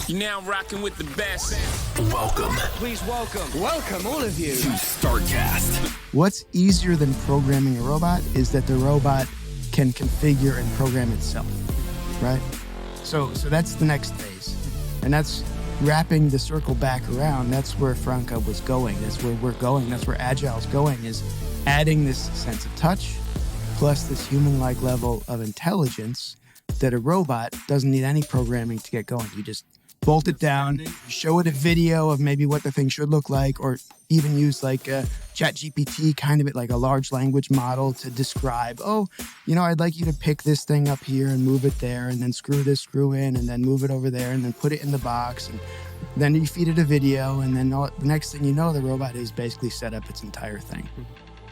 You're now rocking with the best. Welcome. Please welcome all of you to StartCast. What's easier than programming a robot is that the robot can configure and program itself, right? So that's the next phase. And that's wrapping the circle back around. That's where Franka was going. That's where we're going. That's where Agile's going, is adding this sense of touch plus this human-like level of intelligence that a robot doesn't need any programming to get going. You just bolt it down, show it a video of maybe what the thing should look like, or even use like a ChatGPT, kind of it like a large language model to describe, I'd like you to pick this thing up here and move it there, and then screw this screw in, and then move it over there, and then put it in the box. And then you feed it a video, and then the next thing you know, the robot is basically set up its entire thing.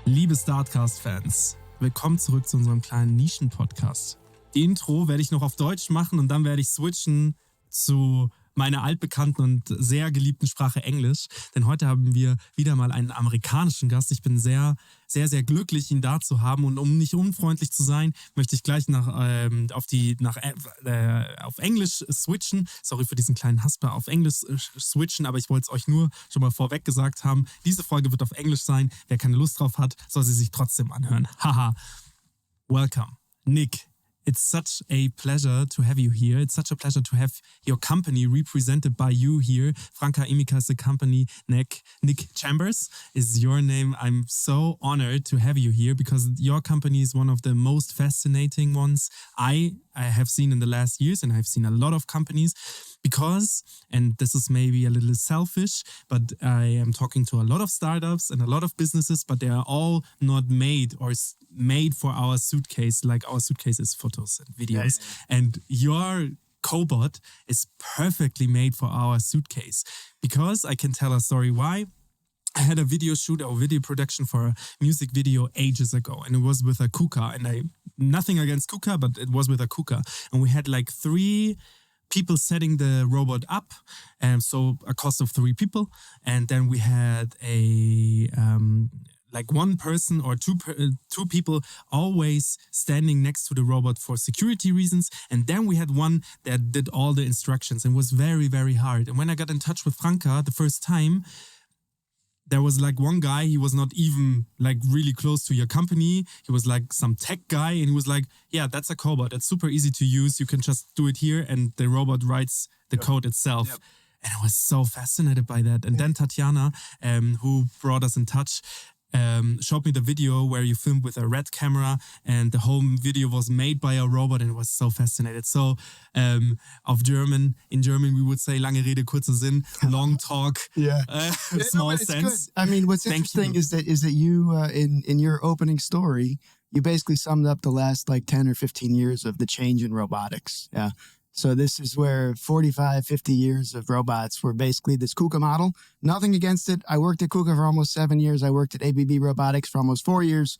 Liebe StartCast-Fans, willkommen zurück zu unserem kleinen Nischen-Podcast. Die Intro werde ich noch auf Deutsch machen und dann werde ich switchen zu meiner altbekannten und sehr geliebten Sprache Englisch. Denn heute haben wir wieder mal einen amerikanischen Gast. Ich bin sehr, sehr, sehr glücklich, ihn da zu haben. Und um nicht unfreundlich zu sein, möchte ich gleich auf Englisch switchen. Sorry für diesen kleinen Hasper, auf Englisch switchen. Aber ich wollte es euch nur schon mal vorweg gesagt haben. Diese Folge wird auf Englisch sein. Wer keine Lust drauf hat, soll sie sich trotzdem anhören. Haha. Welcome, Nick. It's such a pleasure to have you here. It's such a pleasure to have your company represented by you here. Franka Emika is the company. Nick Chambers is your name. I'm so honored to have you here because your company is one of the most fascinating ones I have seen in the last years, and I've seen a lot of companies because, and this is maybe a little selfish, but I am talking to a lot of startups and a lot of businesses, but they are all not made for our suitcase, like our suitcase is photos and videos. Yeah. And your cobot is perfectly made for our suitcase because I can tell a story why. I had a video shoot or video production for a music video ages ago, and it was with a KUKA. And nothing against KUKA, but it was with a KUKA. And we had like 3 people setting the robot up, and so a cost of 3 people. And then we had like one person or two people always standing next to the robot for security reasons. And then we had one that did all the instructions, and was very, very hard. And when I got in touch with Franka the first time, there was like one guy, he was not even like really close to your company. He was like some tech guy, and he was like, yeah, that's a cobot. It's super easy to use. You can just do it here, and the robot writes the code itself. Yep. And I was so fascinated by that. And then Tatiana, who brought us in touch, showed me the video where you filmed with a red camera, and the whole video was made by a robot, and it was so fascinated. So in German we would say lange Rede, kurzer Sinn, long talk, small sense. Good. I mean, what's interesting is that you in your opening story, you basically summed up the last like 10 or 15 years of the change in robotics. Yeah. So this is where 45, 50 years of robots were basically this KUKA model. Nothing against it. I worked at KUKA for almost 7 years. I worked at ABB Robotics for almost 4 years.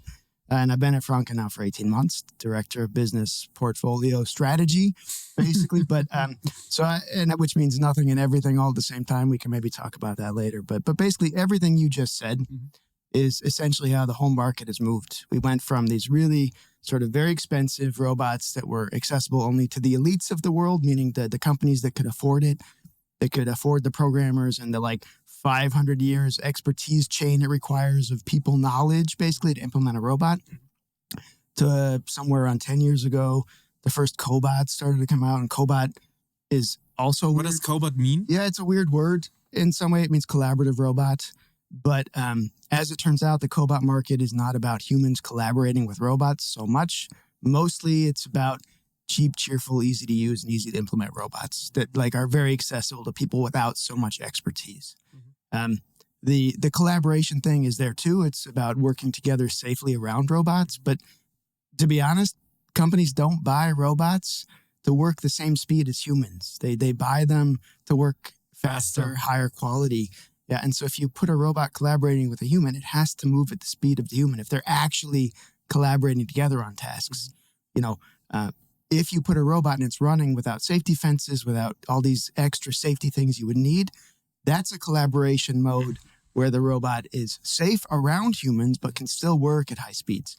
And I've been at Franka now for 18 months, Director of Business Portfolio Strategy, basically. But which means nothing and everything all at the same time. We can maybe talk about that later. But basically everything you just said is essentially how the whole market has moved. We went from these really sort of very expensive robots that were accessible only to the elites of the world, meaning the companies that could afford it, that could afford the programmers and the like 500 years expertise chain it requires of people knowledge, basically, to implement a robot. To somewhere around 10 years ago, the first cobots started to come out, and cobot is also What does cobot mean? Yeah, it's a weird word. In some way, it means collaborative robot. But as it turns out, the cobot market is not about humans collaborating with robots so much. Mostly it's about cheap, cheerful, easy to use, and easy to implement robots that like are very accessible to people without so much expertise. The collaboration thing is there too. It's about working together safely around robots. But to be honest, companies don't buy robots to work the same speed as humans. They buy them to work faster, higher quality. Yeah, and so if you put a robot collaborating with a human, it has to move at the speed of the human. If they're actually collaborating together on tasks, if you put a robot and it's running without safety fences, without all these extra safety things you would need, that's a collaboration mode where the robot is safe around humans, but can still work at high speeds.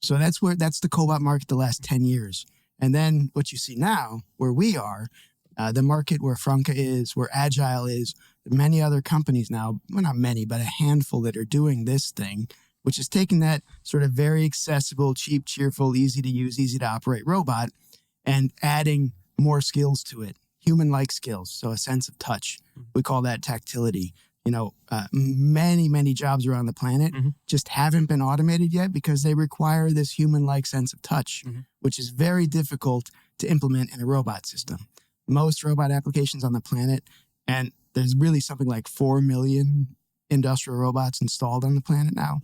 So that's the cobot market the last 10 years. And then what you see now, where we are, the market where Franka is, where Agile is, many other companies now, well, not many, but a handful that are doing this thing, which is taking that sort of very accessible, cheap, cheerful, easy to use, easy to operate robot and adding more skills to it, human-like skills. So a sense of touch. We call that tactility. Many, many jobs around the planet just haven't been automated yet because they require this human-like sense of touch, which is very difficult to implement in a robot system. Most robot applications on the planet, and there's really something like 4 million industrial robots installed on the planet now.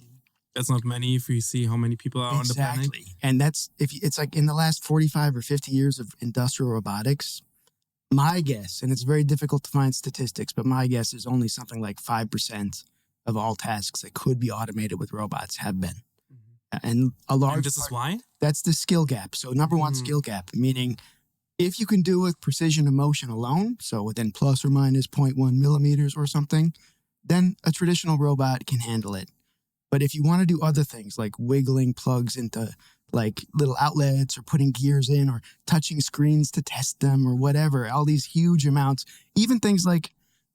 That's not many if you see how many people are on the planet. Exactly. And it's like in the last 45 or 50 years of industrial robotics, my guess, and it's very difficult to find statistics, but my guess is only something like 5% of all tasks that could be automated with robots have been. And a large And this is why? That's the skill gap. So number one, skill gap, meaning if you can do it with precision of motion alone, so within plus or minus 0.1 millimeters or something, then a traditional robot can handle it. But if you want to do other things like wiggling plugs into like little outlets or putting gears in or touching screens to test them or whatever, all these huge amounts, even things like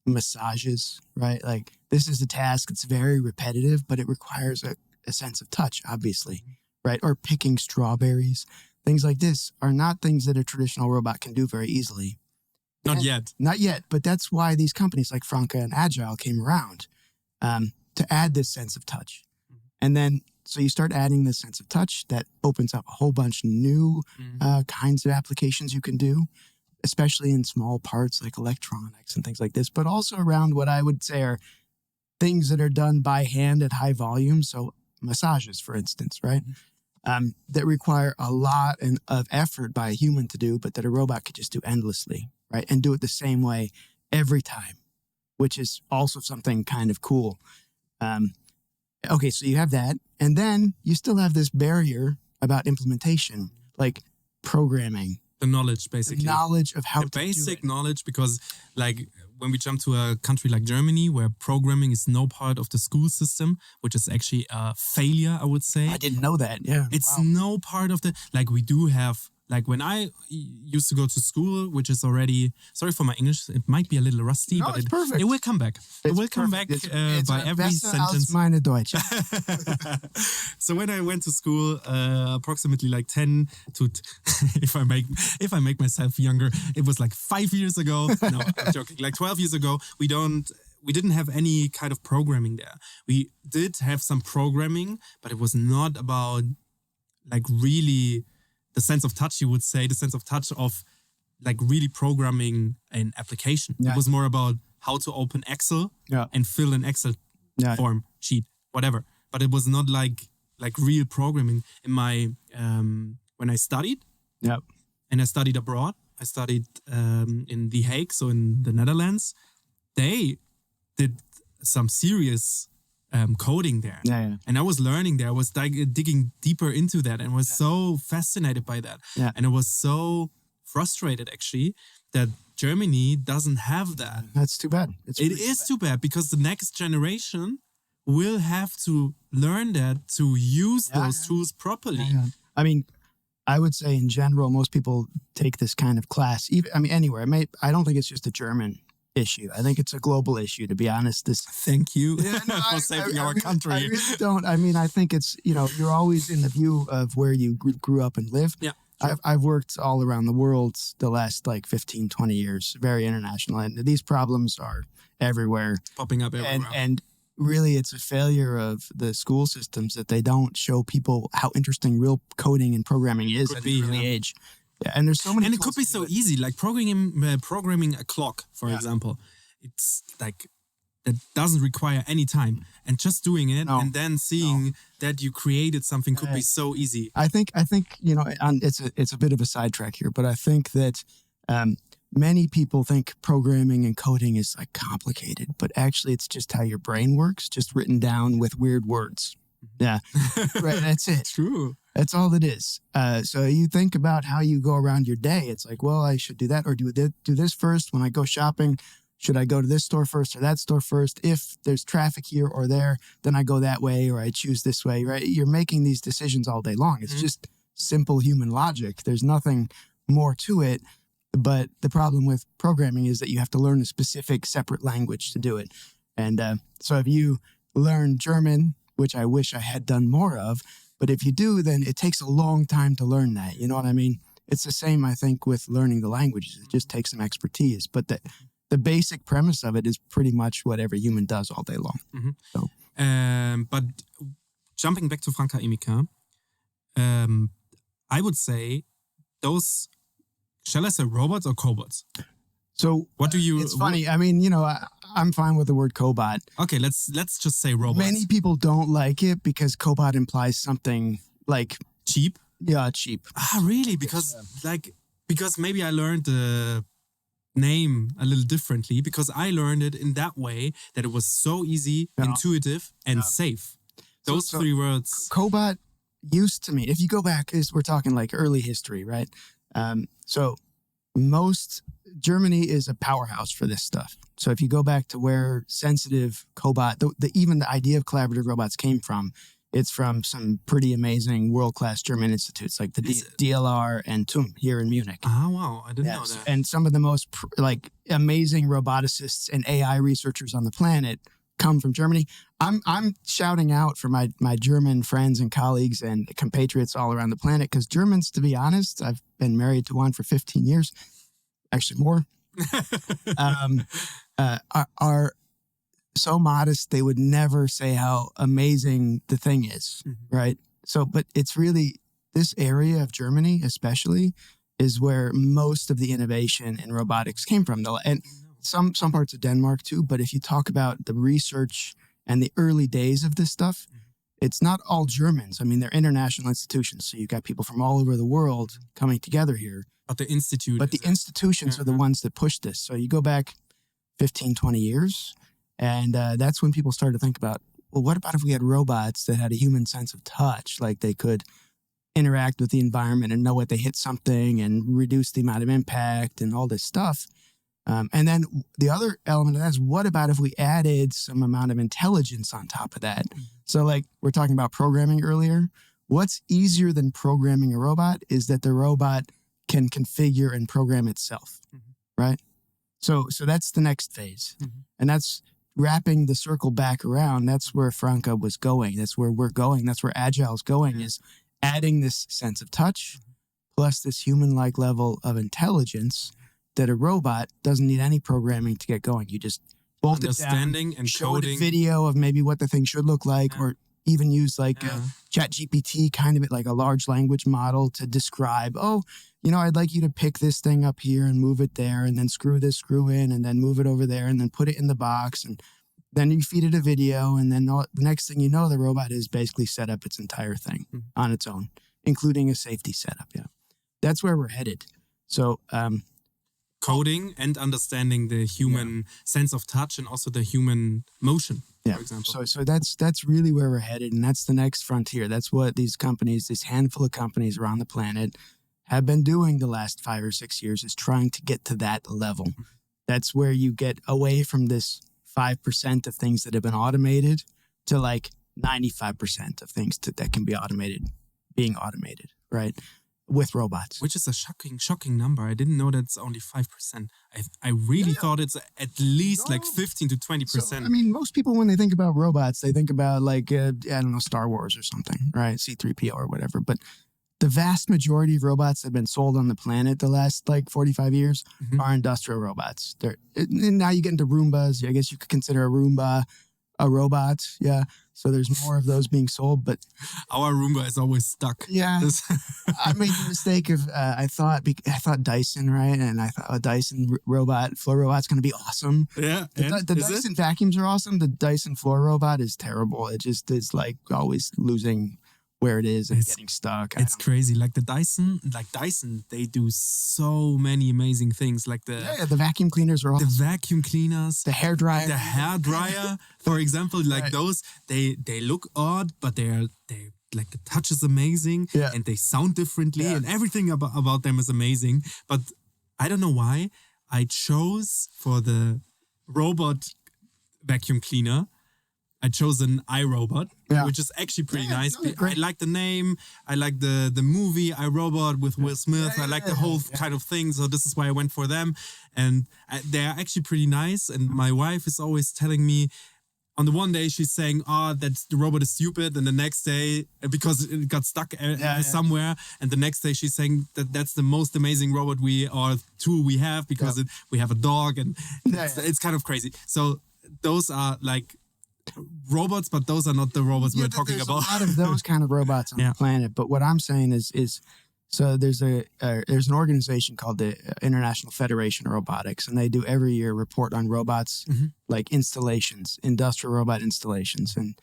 massages, right? Like this is a task that's very repetitive, but it requires a sense of touch, obviously, right? Or picking strawberries. Things like this are not things that a traditional robot can do very easily. Not yet. Not yet, but that's why these companies like Franka and Agile came around to add this sense of touch. And then, so you start adding this sense of touch that opens up a whole bunch of new kinds of applications you can do, especially in small parts like electronics and things like this, but also around what I would say are things that are done by hand at high volume. So massages, for instance, right? That require a lot of effort by a human to do, but that a robot could just do endlessly, right? And do it the same way every time, which is also something kind of cool. Okay, so you have that. And then you still have this barrier about implementation, like programming. The knowledge, basically. The knowledge of how to do it. Basic knowledge, because like when we jump to a country like Germany, where programming is no part of the school system, which is actually a failure, I would say. I didn't know that, yeah. It's no part of the, like we do have, like when I used to go to school, which is already, sorry for my English, it might be a little rusty, No, but it's perfect. it will come back. It will come back perfect. It's by every besser sentence. als meine Deutsch. So when I went to school, approximately like 10 to, if I make myself younger, it was like 5 years ago. No, I'm joking. Like 12 years ago, we didn't have any kind of programming there. We did have some programming, but it was not about like really the sense of touch, you would say, the sense of touch of like really programming an application. Yeah. It was more about how to open Excel and fill an Excel form, sheet, whatever. But it was not like real programming. In my when I studied, and I studied abroad, I studied in The Hague, so in the Netherlands. They did some serious coding there. And I was learning there. I was digging deeper into that and was so fascinated by that. And I was so frustrated, actually, that Germany doesn't have that. That's too bad. It is too bad because the next generation will have to learn that to use those tools properly. I mean, I would say in general, most people take this kind of class, anywhere. I don't think it's just a German issue. I think it's a global issue, to be honest. Thank you for saving our country. I really don't. I think it's, you're always in the view of where you grew up and live. Yeah. Sure. I've worked all around the world the last 15, 20 years, very international. And these problems are everywhere. Popping up everywhere. And really, it's a failure of the school systems that they don't show people how interesting real coding and programming is at an early age. Yeah, and there's so many. And it could be so easy, like programming a clock, for example. It's like that doesn't require any time, and just doing it and then seeing that you created something could be so easy. I think it's a bit of a sidetrack here, but I think that many people think programming and coding is like complicated, but actually it's just how your brain works, just written down with weird words. Yeah, right. That's it. True. That's all it is. So you think about how you go around your day. It's like, well, I should do that or do this first. When I go shopping, should I go to this store first or that store first? If there's traffic here or there, then I go that way or I choose this way, right? You're making these decisions all day long. It's just simple human logic. There's nothing more to it. But the problem with programming is that you have to learn a specific separate language to do it. And so if you learn German, which I wish I had done more of, but if you do, then it takes a long time to learn that. You know what I mean? It's the same, I think, with learning the languages. It just takes some expertise. But the basic premise of it is pretty much what every human does all day long. Mm-hmm. So. But jumping back to Franka Emika, I would say those, shall I say robots or cobots? So what do you? It's funny. I mean, I'm fine with the word cobot. Okay, let's just say robots. Many people don't like it because cobot implies something like cheap. Yeah, cheap. Ah, really? Because maybe I learned the name a little differently, because I learned it in that way that it was so easy, intuitive, and safe. Those three words. Cobot used to mean, if you go back, we're talking like early history, right? So Germany is a powerhouse for this stuff. So if you go back to where sensitive cobot, even the idea of collaborative robots came from, it's from some pretty amazing world-class German institutes like the DLR and TUM here in Munich. Oh, wow. I didn't know that. And some of the most amazing roboticists and AI researchers on the planet come from Germany. I'm shouting out for my German friends and colleagues and compatriots all around the planet, because Germans, to be honest, I've been married to one for 15 years, actually more, are so modest they would never say how amazing the thing is, right? So, but it's really, this area of Germany especially is where most of the innovation in robotics came from. And some parts of Denmark too, but if you talk about the research and the early days of this stuff, it's not all Germans. I mean, they're international institutions, so you've got people from all over the world coming together here. But the institutions are the ones that push this. So you go back 15, 20 years, and that's when people started to think about, well, what about if we had robots that had a human sense of touch? Like they could interact with the environment and know when they hit something and reduce the amount of impact and all this stuff. And then the other element of that is, what about if we added some amount of intelligence on top of that? So like we're talking about programming earlier. What's easier than programming a robot is that the robot can configure and program itself, right? So that's the next phase. And that's wrapping the circle back around. That's where Franka was going. That's where we're going. That's where Agile's going, is adding this sense of touch plus this human-like level of intelligence that a robot doesn't need any programming to get going. You just bolt it down, and show coding. a video of maybe what the thing should look like, or even use like ChatGPT, kind of like a large language model to describe, I'd like you to pick this thing up here and move it there, and then screw this screw in, and then move it over there, and then put it in the box. And then you feed it a video, and then the next thing you know, the robot has basically set up its entire thing on its own, including a safety setup. Yeah, that's where we're headed. So, coding and understanding the human sense of touch and also the human motion, for example. So that's really where we're headed, and that's the next frontier. That's what these companies, this handful of companies around the planet, have been doing the last 5 or 6 years, is trying to get to that level. That's where you get away from this 5% of things that have been automated to like 95% of things that can be automated, being automated, right? With robots. Which is a shocking number. I didn't know that's only 5%. I really thought it's at least like 15 to 20%. So, I mean, most people, when they think about robots, they think about like, Star Wars or something, right? C-3PO or whatever. But the vast majority of robots that have been sold on the planet the last like 45 years are industrial robots. And now you get into Roombas. I guess you could consider a Roomba a robot. Yeah. So there's more of those being sold, but our Roomba is always stuck. Yeah. I made the mistake of, I thought Dyson, right? And I thought a Dyson floor robot's going to be awesome. Yeah. The Dyson vacuums are awesome. The Dyson floor robot is terrible. It just is like always losing where it is and getting stuck. It's crazy. Like Dyson, they do so many amazing things. Like the vacuum cleaners are awesome. The vacuum cleaners, the hairdryer. The hairdryer, for example, like those, they look odd, but they like the touch is amazing and they sound differently and everything about them is amazing. But I don't know why I chose for the robot vacuum cleaner I chose an iRobot, which is actually pretty nice. I like the name. I like the movie iRobot with Will Smith. I like the whole kind of thing. So this is why I went for them. And they're actually pretty nice. And my wife is always telling me, on the one day she's saying, that the robot is stupid. And the next day, because it got stuck somewhere. And the next day she's saying that's the most amazing robot tool we have because we have a dog. And it's kind of crazy. So those are like robots, but those are not the robots we're talking about. There's a lot of those kind of robots on the planet. But what I'm saying is so there's an organization called the International Federation of Robotics, and they do every year report on robots, like installations, industrial robot installations. And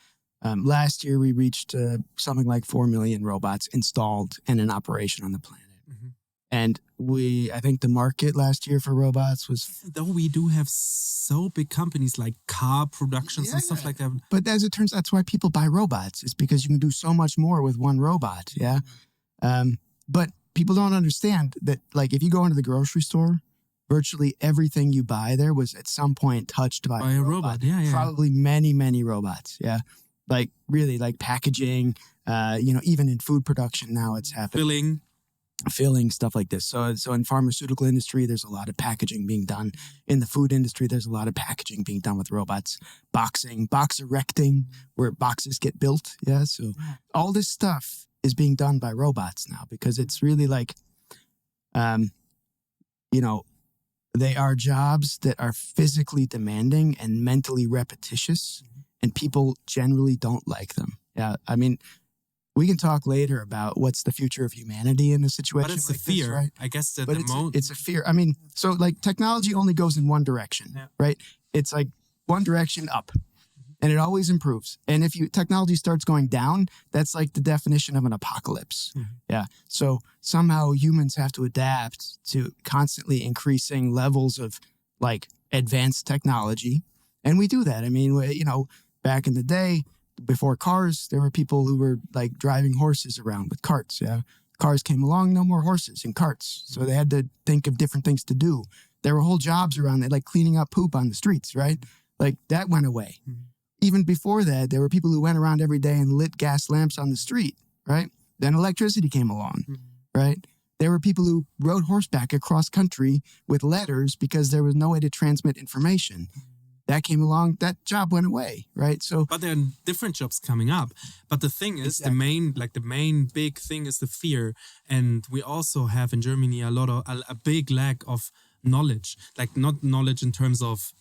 last year we reached something like 4 million robots installed and in operation on the planet. And I think the market last year for robots was... Though we do have so big companies like car productions and stuff like that. But as it turns out, that's why people buy robots. It's because you can do so much more with one robot, But people don't understand that, like, if you go into the grocery store, virtually everything you buy there was at some point touched by a robot. Probably many, many robots, Like, really, like packaging, even in food production now it's happening. Filling, stuff like this. So in pharmaceutical industry, there's a lot of packaging being done. In the food industry, there's a lot of packaging being done with robots. Box erecting, where boxes get built. So all this stuff is being done by robots now because it's really like, they are jobs that are physically demanding and mentally repetitious, and people generally don't like them. I mean, we can talk later about what's the future of humanity in a situation but it's like a fear, this, right? I guess that it's a fear. I mean, so like technology only goes in one direction, right? It's like one direction up, and it always improves. And if technology starts going down, that's like the definition of an apocalypse. So somehow humans have to adapt to constantly increasing levels of like advanced technology, and we do that. I mean, back in the day, before cars, there were people who were like driving horses around with carts. Cars came along, no more horses and carts. So they had to think of different things to do. There were whole jobs around that, like cleaning up poop on the streets, right? Like that went away. Even before that, there were people who went around every day and lit gas lamps on the street, right? Then electricity came along, right? There were people who rode horseback across country with letters because there was no way to transmit information. That came along, that job went away, right? But there are different jobs coming up. But the thing is, the main big thing is the fear. And we also have in Germany a big lack of knowledge. Like not knowledge in terms of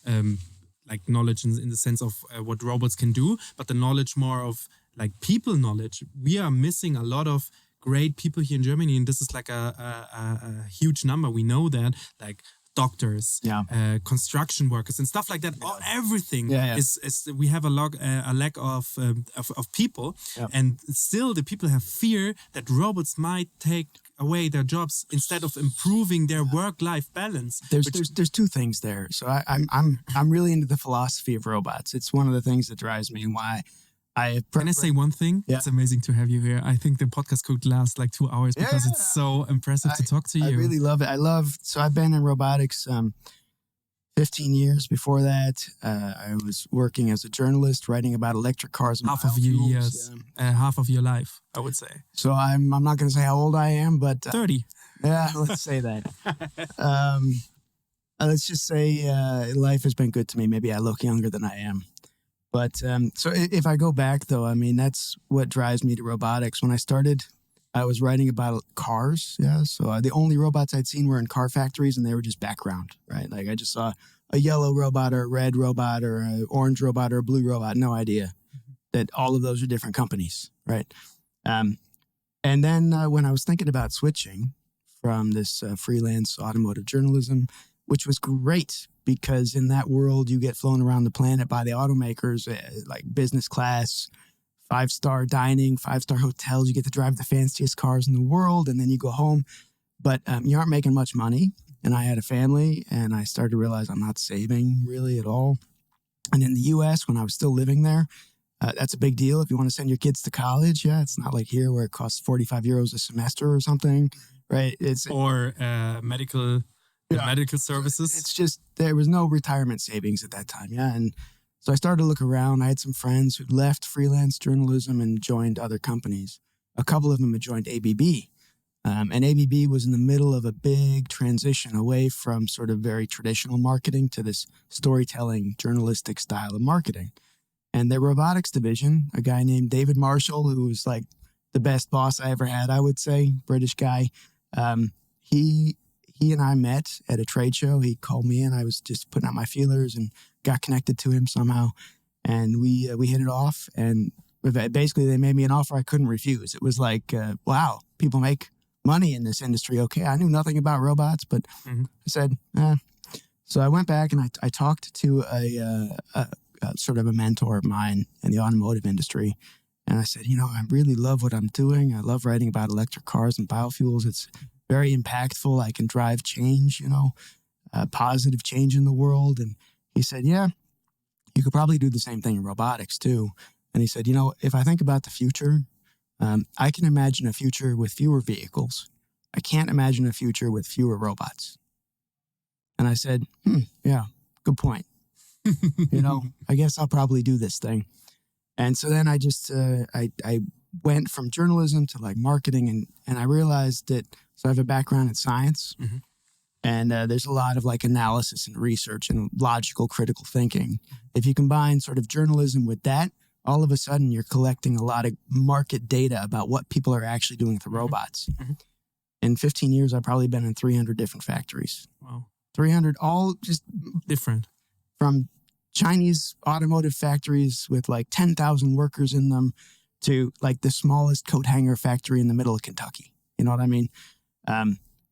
knowledge in the sense of what robots can do, but the knowledge more of like people knowledge. We are missing a lot of great people here in Germany, and this is like a huge number. We know that, like doctors, construction workers, and stuff like that. Everything is we have a lack of people, and still the people have fear that robots might take away their jobs instead of improving their work-life balance. There's two things there. So I'm really into the philosophy of robots. It's one of the things that drives me and why. Can I say one thing? It's amazing to have you here. I think the podcast could last like 2 hours because it's so impressive to talk to you. I really love it. So I've been in robotics 15 years. Before that, I was working as a journalist, writing about electric cars. And half of your years, half of your life, I would say. So I'm not going to say how old I am, but 30. Yeah, let's say that. Let's just say life has been good to me. Maybe I look younger than I am. But so if I go back, though, I mean, that's what drives me to robotics. When I started, I was writing about cars. So the only robots I'd seen were in car factories, and they were just background, right? Like I just saw a yellow robot or a red robot or an orange robot or a blue robot. No idea that all of those are different companies, right? And then when I was thinking about switching from this freelance automotive journalism, which was great because in that world, you get flown around the planet by the automakers, like business class, 5-star dining, 5-star hotels. You get to drive the fanciest cars in the world, and then you go home. But you aren't making much money. And I had a family, and I started to realize I'm not saving really at all. And in the U.S., when I was still living there, that's a big deal. If you want to send your kids to college, it's not like here where it costs 45 euros a semester or something, right? Or medical services. It's just there was no retirement savings at that time, and So I started to look around. I had some friends who'd left freelance journalism and joined other companies. A couple of them had joined ABB. And ABB was in the middle of a big transition away from sort of very traditional marketing to this storytelling, journalistic style of marketing. And their robotics division, a guy named David Marshall, who was like the best boss I ever had, I would say, British guy. He and I met at a trade show. He called me in. I was just putting out my feelers and got connected to him somehow. And we hit it off. And basically, they made me an offer I couldn't refuse. It was like, wow, people make money in this industry. Okay, I knew nothing about robots, but I said, So I went back and I talked to a sort of a mentor of mine in the automotive industry. And I said, I really love what I'm doing. I love writing about electric cars and biofuels. It's very impactful. I can drive change, positive change in the world. And he said, yeah, you could probably do the same thing in robotics too. And he said, if I think about the future, I can imagine a future with fewer vehicles. I can't imagine a future with fewer robots. And I said, yeah, good point. I guess I'll probably do this thing. And so then I just, I went from journalism to like marketing and I realized that, so I have a background in science and there's a lot of like analysis and research and logical critical thinking. If you combine sort of journalism with that, all of a sudden you're collecting a lot of market data about what people are actually doing with the robots. In 15 years, I've probably been in 300 different factories. Wow. 300, all just different. From Chinese automotive factories with like 10,000 workers in them to like the smallest coat hanger factory in the middle of Kentucky. You know what I mean?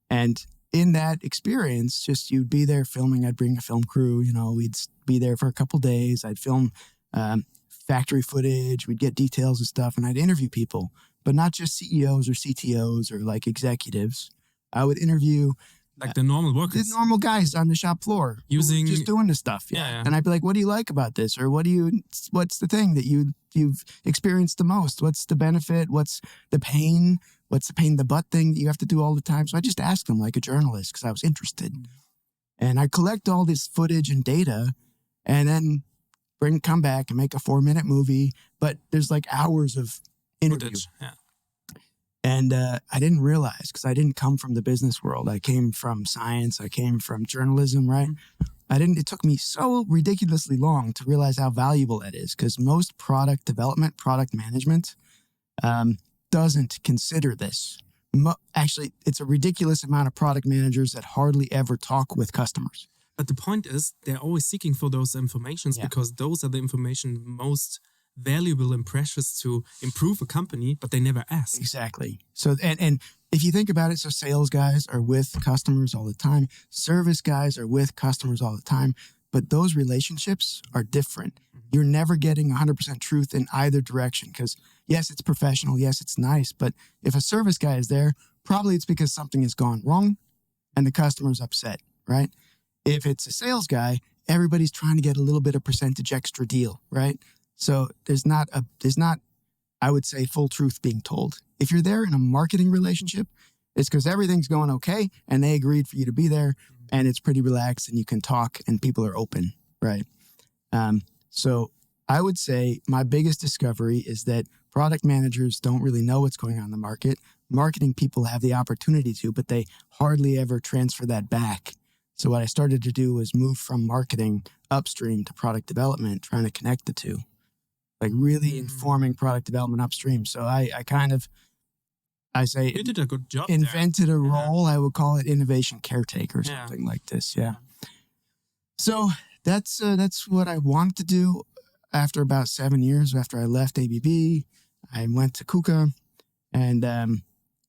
And in that experience, just you'd be there filming. I'd bring a film crew, we'd be there for a couple days. I'd film factory footage. We'd get details and stuff, and I'd interview people, but not just CEOs or CTOs or like executives. I would interview like the normal workers, the normal guys on the shop floor, just doing the stuff. Yeah. And I'd be like, "What do you like about this?" Or what's the thing that you've experienced the most? What's the benefit? What's the pain? What's the pain in the butt thing that you have to do all the time? So I just asked them like a journalist because I was interested, and I collect all this footage and data, and then come back and make a 4-minute movie, but there's like hours of interview. Footage, yeah. And I didn't realize, because I didn't come from the business world. I came from science. I came from journalism, right? It took me so ridiculously long to realize how valuable that is, because most product development, product management doesn't consider this. Actually, it's a ridiculous amount of product managers that hardly ever talk with customers. But the point is, they're always seeking for those informations because those are the information most valuable and precious to improve a company, but they never ask. Exactly. So, and if you think about it, so sales guys are with customers all the time. Service guys are with customers all the time. But those relationships are different. You're never getting 100% truth in either direction because, yes, it's professional. Yes, it's nice. But if a service guy is there, probably it's because something has gone wrong and the customer's upset, right? If it's a sales guy, everybody's trying to get a little bit of percentage extra deal, right? So there's not, I would say, full truth being told. If you're there in a marketing relationship, it's because everything's going okay and they agreed for you to be there and it's pretty relaxed and you can talk and people are open, right? So I would say my biggest discovery is that product managers don't really know what's going on in the market. Marketing people have the opportunity to, but they hardly ever transfer that back. So what I started to do was move from marketing upstream to product development, trying to connect the two, like really informing product development upstream. So I say you did a good job. Invented a role. I would call it innovation caretaker, something like this. Yeah. So that's what I wanted to do. After about 7 years, after I left ABB, I went to KUKA, and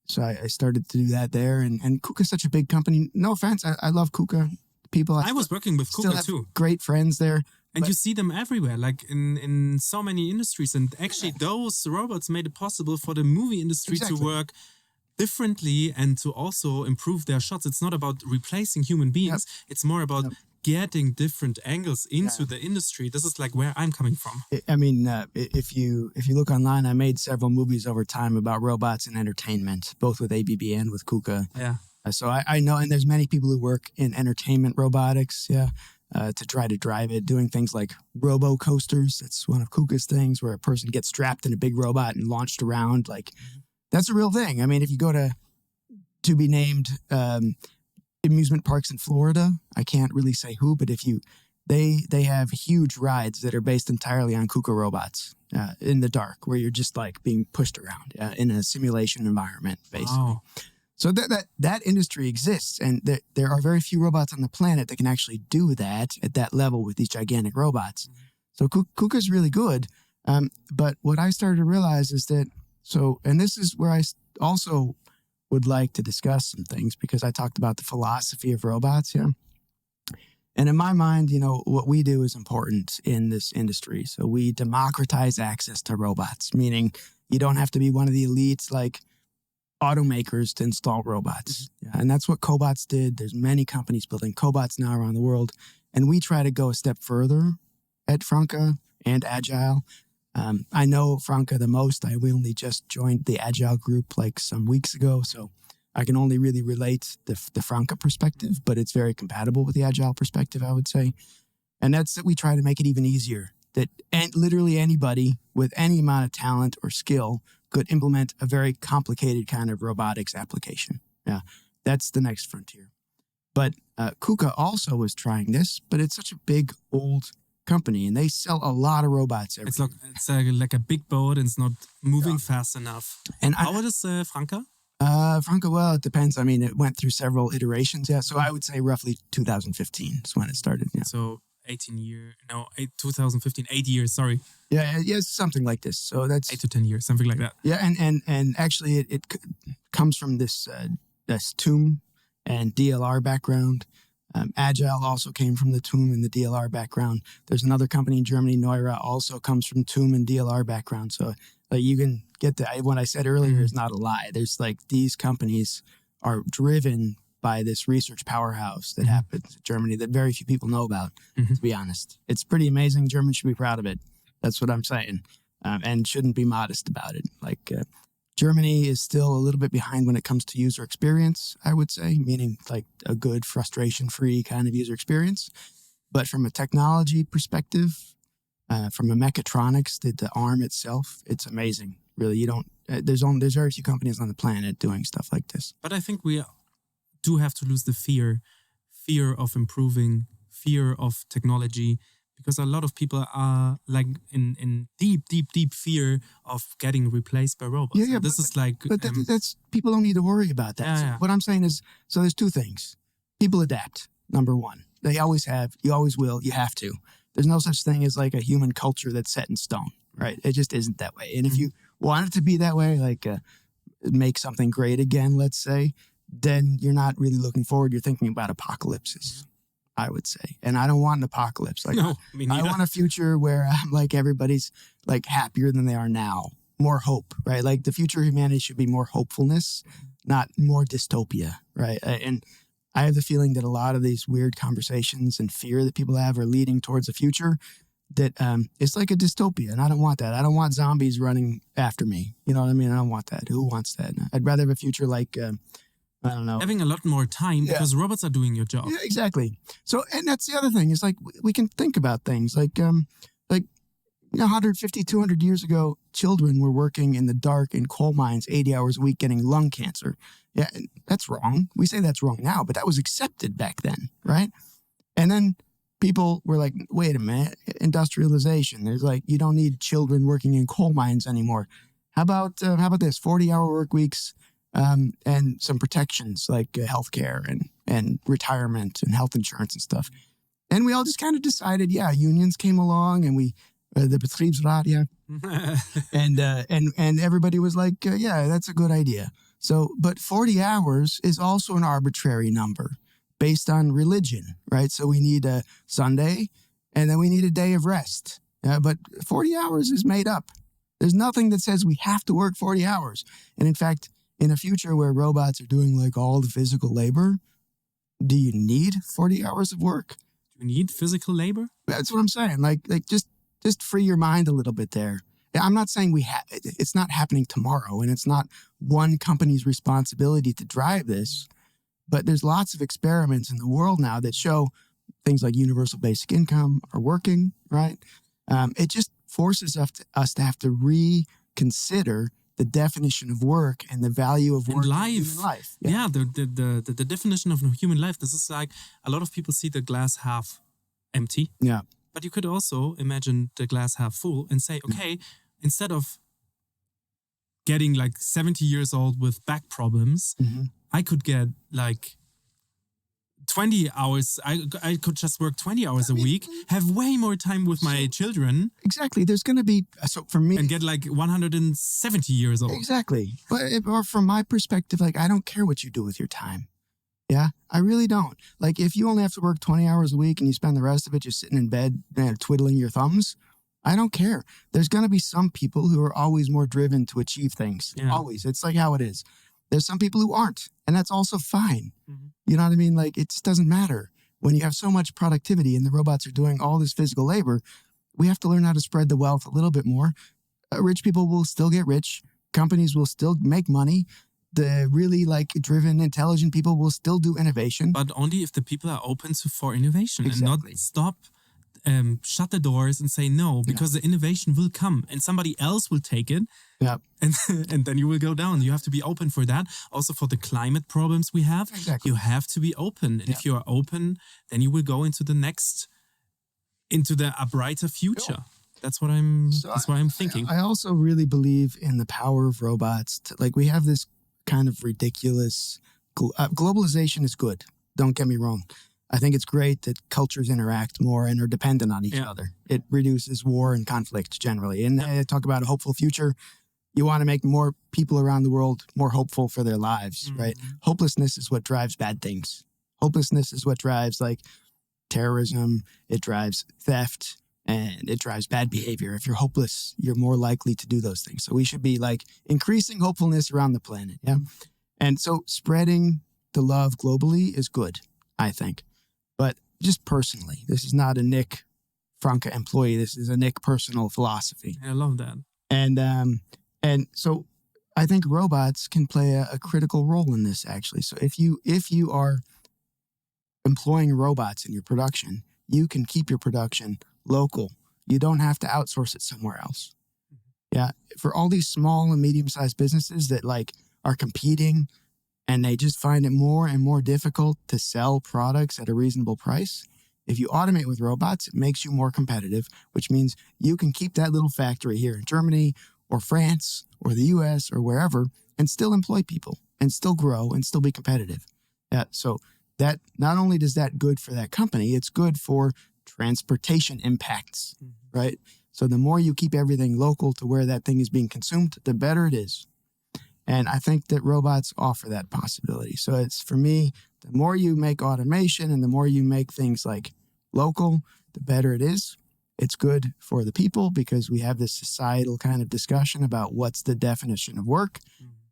so I started to do that there. And KUKA's such a big company. No offense, I love KUKA people. I was working with KUKA too. Great friends there. And you see them everywhere, like in so many industries. And actually, those robots made it possible for the movie industry to work differently and to also improve their shots. It's not about replacing human beings. It's more about getting different angles into the industry. This is like where I'm coming from. I mean, if you look online, I made several movies over time about robots and entertainment, both with ABB and with KUKA. Yeah. So I know, and there's many people who work in entertainment robotics. Yeah. to try to drive it, doing things like robo coasters. That's one of KUKA's things, where a person gets strapped in a big robot and launched around. Like, that's a real thing. I mean, if you go to be named amusement parks in Florida, I can't really say who, but if you, they have huge rides that are based entirely on KUKA robots in the dark, where you're just like being pushed around in a simulation environment, basically. Wow. So that industry exists, and there are very few robots on the planet that can actually do that at that level with these gigantic robots. So KUKA is really good. But what I started to realize is that, and this is where I also would like to discuss some things, because I talked about the philosophy of robots here. And in my mind, what we do is important in this industry. So we democratize access to robots, meaning you don't have to be one of the elites like automakers to install robots. Yeah, and that's what cobots did. There's many companies building cobots now around the world. And we try to go a step further at Franka and Agile. I know Franka the most. We only just joined the Agile group like some weeks ago. So I can only really relate the Franka perspective, but it's very compatible with the Agile perspective, I would say. And that's that we try to make it even easier, that literally anybody with any amount of talent or skill could implement a very complicated kind of robotics application. Yeah, that's the next frontier. But KUKA also was trying this, but it's such a big, old company, and they sell a lot of robots every year. It's like a big boat, and it's not moving fast enough. And how old is Franka? Franka, well, it depends. I mean, it went through several iterations. Yeah, so I would say roughly 2015 is when it started. Yeah. So 2015, 8 years, sorry. Yeah, something like this. So that's 8 to 10 years, something like that. Yeah, and actually it comes from this TOOM and DLR background. Agile also came from the TOOM and the DLR background. There's another company in Germany, Neura, also comes from TOOM and DLR background. So you can get what I said earlier is not a lie. There's these companies are driven by this research powerhouse that happens in Germany that very few people know about, to be honest. It's pretty amazing. Germans should be proud of it. That's what I'm saying. And shouldn't be modest about it. Germany is still a little bit behind when it comes to user experience, I would say, meaning a good frustration-free kind of user experience. But from a technology perspective, from a mechatronics, the arm itself, it's amazing. Really, there's very few companies on the planet doing stuff like this. But I think we do have to lose the fear of improving, fear of technology, because a lot of people are in deep fear of getting replaced by robots. Yeah, that's people don't need to worry about that. So what I'm saying is, so there's two things. People adapt, number one. They always have, you always will, you have to. There's no such thing as a human culture that's set in stone, right? It just isn't that way. And if you want it to be that way, make something great again, let's say, then you're not really looking forward. You're thinking about apocalypses, I would say. And I don't want an apocalypse. No, me neither. I want a future where everybody's happier than they are now. More hope, right? The future of humanity should be more hopefulness, not more dystopia, right? And I have the feeling that a lot of these weird conversations and fear that people have are leading towards a future that it's like a dystopia, and I don't want that. I don't want zombies running after me. You know what I mean? I don't want that. Who wants that? I'd rather have a future I don't know. Having a lot more time because robots are doing your job. Yeah, exactly. So, and that's the other thing is we can think about things 150, 200 years ago, children were working in the dark in coal mines 80 hours a week getting lung cancer. Yeah, that's wrong. We say that's wrong now, but that was accepted back then, right? And then people were like, wait a minute, industrialization. There's you don't need children working in coal mines anymore. How about this, 40-hour work weeks and some protections like healthcare and retirement and health insurance and stuff. And we all just kind of decided, unions came along and the Betriebsrat, and everybody was like, that's a good idea. So, but 40 hours is also an arbitrary number based on religion, right? So we need a Sunday and then we need a day of rest. But 40 hours is made up. There's nothing that says we have to work 40 hours. And in fact, in a future where robots are doing all the physical labor, do you need 40 hours of work? Do you need physical labor? That's what I'm saying. Just free your mind a little bit there. I'm not saying it's not happening tomorrow, and it's not one company's responsibility to drive this, but there's lots of experiments in the world now that show things like universal basic income are working, right? It just forces us to have to reconsider the definition of work and the value of work And in life. human life. Yeah, the definition of human life. This is like a lot of people see the glass half empty. Yeah. But you could also imagine the glass half full and say, okay, instead of getting like 70 years old with back problems, I could get like 20 hours. I could just work 20 hours a week, have way more time with my children. Exactly. There's going to be, so for me. And get like 170 years old. Exactly. Or from my perspective, like, I don't care what you do with your time. Yeah, I really don't. Like, if you only have to work 20 hours a week and you spend the rest of it just sitting in bed and twiddling your thumbs, I don't care. There's going to be some people who are always more driven to achieve things. Yeah. Always. It's like how it is. There's some people who aren't, and that's also fine. You know what I mean? Like, it just doesn't matter. When you have so much productivity and the robots are doing all this physical labor, we have to learn how to spread the wealth a little bit more. Rich people will still get rich. Companies will still make money. The really like driven, intelligent people will still do innovation. But only if the people are open for innovation and not stop, shut the doors and say no, because the innovation will come and somebody else will take it. Yeah. And then you will go down. You have to be open for that. Also for the climate problems we have, you have to be open. And if you are open, then you will go into a brighter future. That's what I'm thinking. I also really believe in the power of robots. Like, we have this kind of ridiculous globalization is good. Don't get me wrong. I think it's great that cultures interact more and are dependent on each other. It reduces war and conflict generally. And I talk about a hopeful future. You want to make more people around the world more hopeful for their lives, right? Hopelessness is what drives bad things. Hopelessness is what drives like terrorism. It drives theft. And it drives bad behavior. If you're hopeless, you're more likely to do those things. So we should be like increasing hopefulness around the planet. Yeah. And so spreading the love globally is good, I think. But just personally, this is not a Nick Franka employee. This is a Nick personal philosophy. I love that. And so I think robots can play a critical role in this, actually. So if you are employing robots in your production, you can keep your production local. You don't have to outsource it somewhere else. Yeah. For all these small and medium-sized businesses that like are competing and they just find it more and more difficult to sell products at a reasonable price, if you automate with robots, it makes you more competitive, which means you can keep that little factory here in Germany or France or the US or wherever and still employ people and still grow and still be competitive. Yeah. So that not only does that good for that company, it's good for transportation impacts, right? So the more you keep everything local to where that thing is being consumed, the better it is. And I think that robots offer that possibility. So it's, for me, the more you make automation and the more you make things like local, the better it is. It's good for the people because we have this societal kind of discussion about what's the definition of work.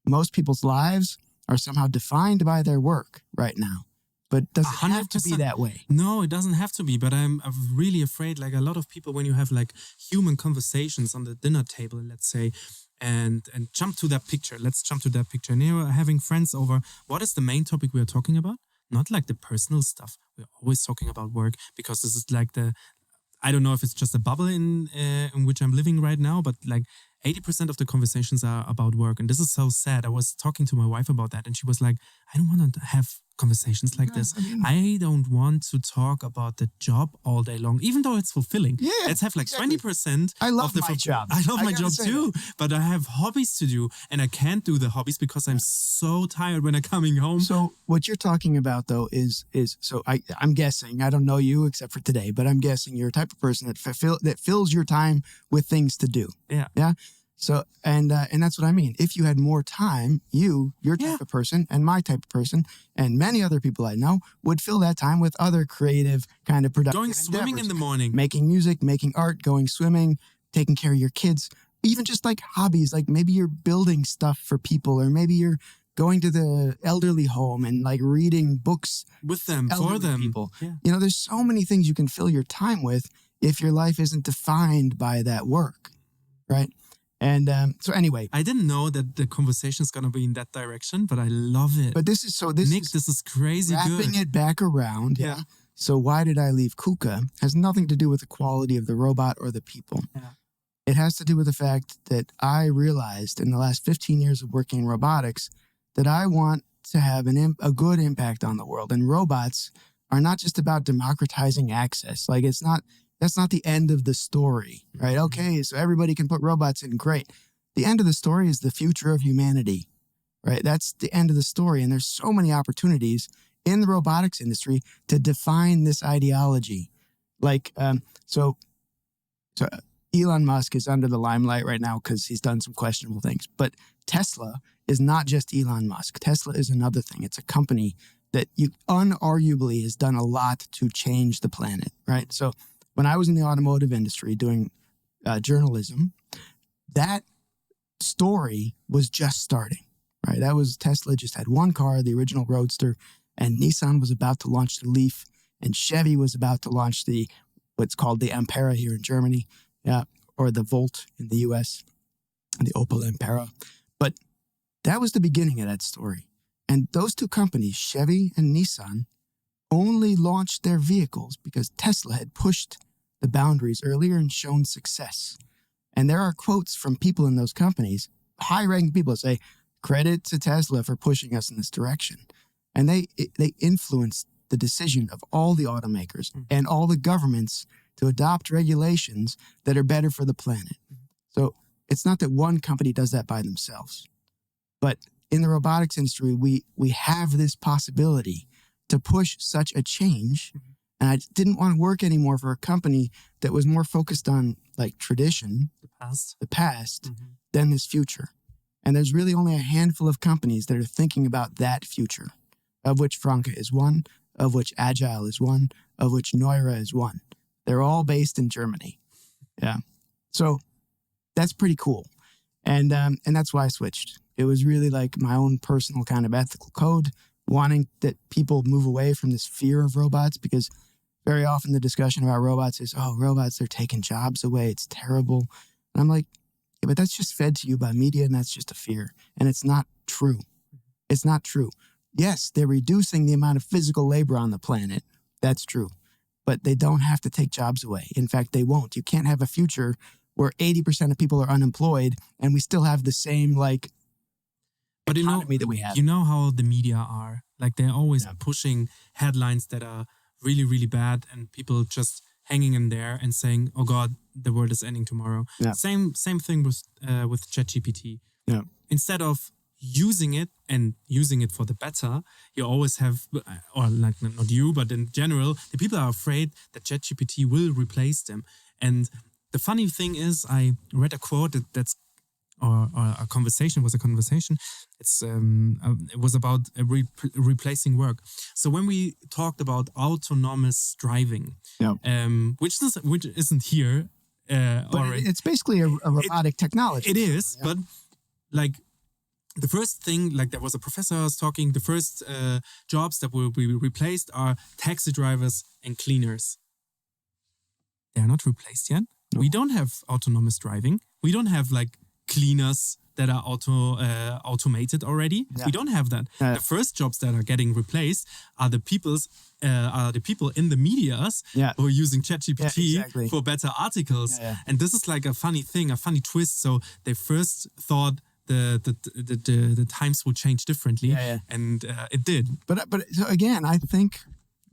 Most people's lives are somehow defined by their work right now. But does it have to be that way? No, it doesn't have to be. But I'm really afraid, like a lot of people, when you have like human conversations on the dinner table, let's say, and jump to that picture. Let's jump to that picture. And you're having friends over. What is the main topic we are talking about? Not like the personal stuff. We're always talking about work because this is like I don't know if it's just a bubble in which I'm living right now, but like 80% of the conversations are about work. And this is so sad. I was talking to my wife about that and she was like, I don't want to have conversations like this. I don't want to talk about the job all day long, even though it's fulfilling. Yeah, let's have like 20%. I love my job. I love my job too, but I have hobbies to do and I can't do the hobbies because I'm so tired when I'm coming home. So what you're talking about though is so I'm guessing, I don't know you except for today, but I'm guessing you're a type of person that fills your time with things to do. Yeah. Yeah. So, and that's what I mean. If you had more time, your type of person and my type of person and many other people I know would fill that time with other creative kind of productive Going swimming in the morning. Making music, making art, going swimming, taking care of your kids, even just like hobbies, like maybe you're building stuff for people or maybe you're going to the elderly home and like reading books. With them, for them. People. Yeah. You know, there's so many things you can fill your time with if your life isn't defined by that work, right? And so anyway. I didn't know that the conversation is going to be in that direction, but I love it. But this is Nick, this is crazy wrapping good. it back around. Yeah. So why did I leave KUKA has nothing to do with the quality of the robot or the people. Yeah. It has to do with the fact that I realized in the last 15 years of working in robotics that I want to have a good impact on the world. And robots are not just about democratizing access. Like that's not the end of the story, right? Okay, so everybody can put robots in, great. The end of the story is the future of humanity, right? That's the end of the story. And there's so many opportunities in the robotics industry to define this ideology. Like, so Elon Musk is under the limelight right now because he's done some questionable things. But Tesla is not just Elon Musk. Tesla is another thing. It's a company that unarguably has done a lot to change the planet, right? So when I was in the automotive industry doing journalism, that story was just starting, right? Tesla just had one car, the original Roadster, and Nissan was about to launch the Leaf, and Chevy was about to launch what's called the Ampera here in Germany, or the Volt in the US, the Opel Ampera. But that was the beginning of that story. And those two companies, Chevy and Nissan, only launched their vehicles because Tesla had pushed the boundaries earlier and shown success. And there are quotes from people in those companies, high-ranking people, that say, credit to Tesla for pushing us in this direction. And they influenced the decision of all the automakers and all the governments to adopt regulations that are better for the planet. So it's not that one company does that by themselves. But in the robotics industry, we have this possibility to push such a change. And I didn't want to work anymore for a company that was more focused on like tradition, the past, than this future. And there's really only a handful of companies that are thinking about that future, of which Franka is one, of which Agile is one, of which Neura is one. They're all based in Germany. Yeah. So that's pretty cool. And that's why I switched. It was really like my own personal kind of ethical code, wanting that people move away from this fear of robots, because very often the discussion about robots is, oh, robots, they're taking jobs away. It's terrible. And I'm like, yeah, but that's just fed to you by media, and that's just a fear. And it's not true. It's not true. Yes, they're reducing the amount of physical labor on the planet. That's true. But they don't have to take jobs away. In fact, they won't. You can't have a future where 80% of people are unemployed and we still have the same economy that we have. You know how the media are. Like they're always pushing headlines that are really, really bad, and people just hanging in there and saying, "Oh God, the world is ending tomorrow." Yeah. Same thing with ChatGPT. Yeah. Instead of using it for the better, you always have, or like not you, but in general, the people are afraid that ChatGPT will replace them. And the funny thing is, I read a quote or a conversation was a conversation. It was about replacing work. So when we talked about autonomous driving, which isn't here already, it's basically a robotic technology. It is, but like the first thing, like there was a professor who was talking. The first jobs that will be replaced are taxi drivers and cleaners. They are not replaced yet. No. We don't have autonomous driving. We don't have like cleaners that are automated already. Yeah. We don't have that. Yeah. The first jobs that are getting replaced are the people in the medias who are using ChatGPT for better articles. Yeah. And this is like a funny thing, a funny twist. So they first thought the times will change differently, and it did. But so again, I think.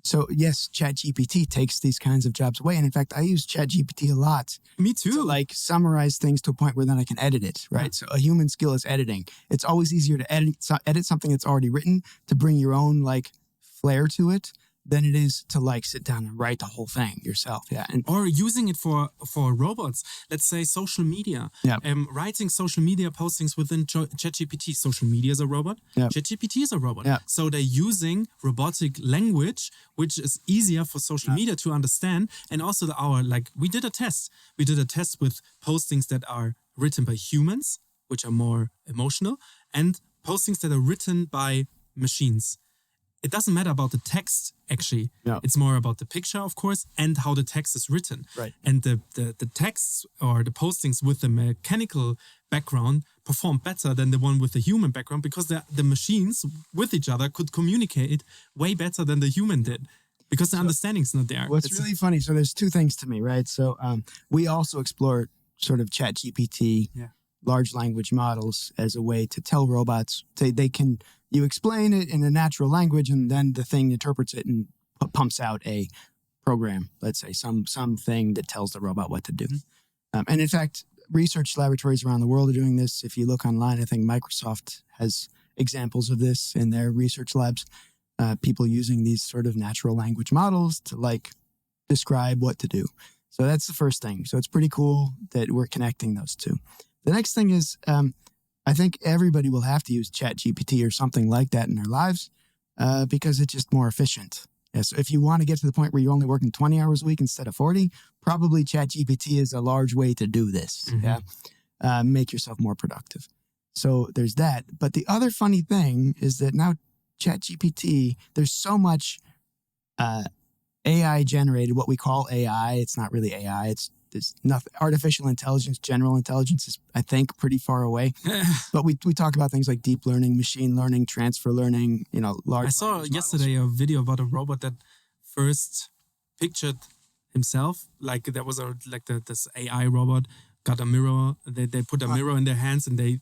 So yes, ChatGPT takes these kinds of jobs away. And in fact, I use ChatGPT a lot. Me too. To like summarize things to a point where then I can edit it, right? Yeah. So a human skill is editing. It's always easier to edit something that's already written to bring your own like flair to it than it is to like sit down and write the whole thing yourself. Yeah. Or using it for robots. Let's say social media. Yeah. Writing social media postings within ChatGPT. Social media is a robot. Yeah. ChatGPT is a robot. Yeah. So they're using robotic language, which is easier for social media to understand. And also we did a test. We did a test with postings that are written by humans, which are more emotional, and postings that are written by machines. It doesn't matter about the text, actually. No. It's more about the picture, of course, and how the text is written. Right. And the texts or the postings with the mechanical background perform better than the one with the human background, because the machines with each other could communicate way better than the human did. because the understanding's not there. What's really funny, so there's two things to me, right? So we also explore sort of ChatGPT, large language models as a way to tell robots, you explain it in a natural language and then the thing interprets it and pumps out a program, let's say, something that tells the robot what to do. And in fact, research laboratories around the world are doing this. If you look online, I think Microsoft has examples of this in their research labs. People using these sort of natural language models to describe what to do. So that's the first thing. So it's pretty cool that we're connecting those two. The next thing is, I think everybody will have to use ChatGPT or something like that in their lives because it's just more efficient. Yeah, so if you want to get to the point where you're only working 20 hours a week instead of 40, probably ChatGPT is a large way to do this. Make yourself more productive. So there's that. But the other funny thing is that now ChatGPT, there's so much AI generated, what we call AI. It's not really AI. There's nothing. Artificial intelligence, general intelligence is, I think, pretty far away. But we talk about things like deep learning, machine learning, transfer learning, large. I saw yesterday a video about a robot that first pictured himself. Like there was this AI robot got a mirror. They put a mirror in their hands and they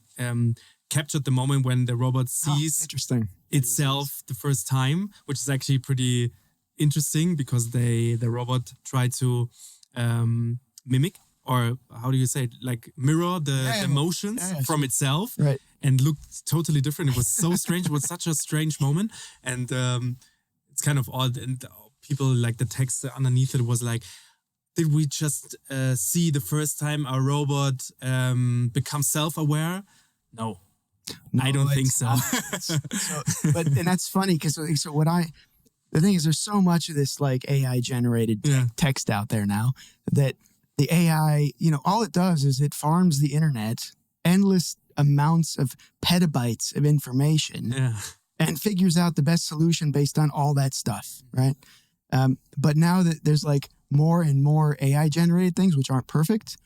captured the moment when the robot sees itself the first time, which is actually pretty interesting because the robot tried to mimic, or how do you say it, like mirror the emotions from itself, and looked totally different. It was so strange. It was such a strange moment, and it's kind of odd. And people, like, the text underneath it was like, did we just see the first time a robot become self-aware? No, I don't think so. And that's funny because the thing is, there's so much of this like AI generated text out there now that the AI, all it does is it farms the internet, endless amounts of petabytes of information, and figures out the best solution based on all that stuff, right? But now that there's like more and more AI generated things which aren't perfect,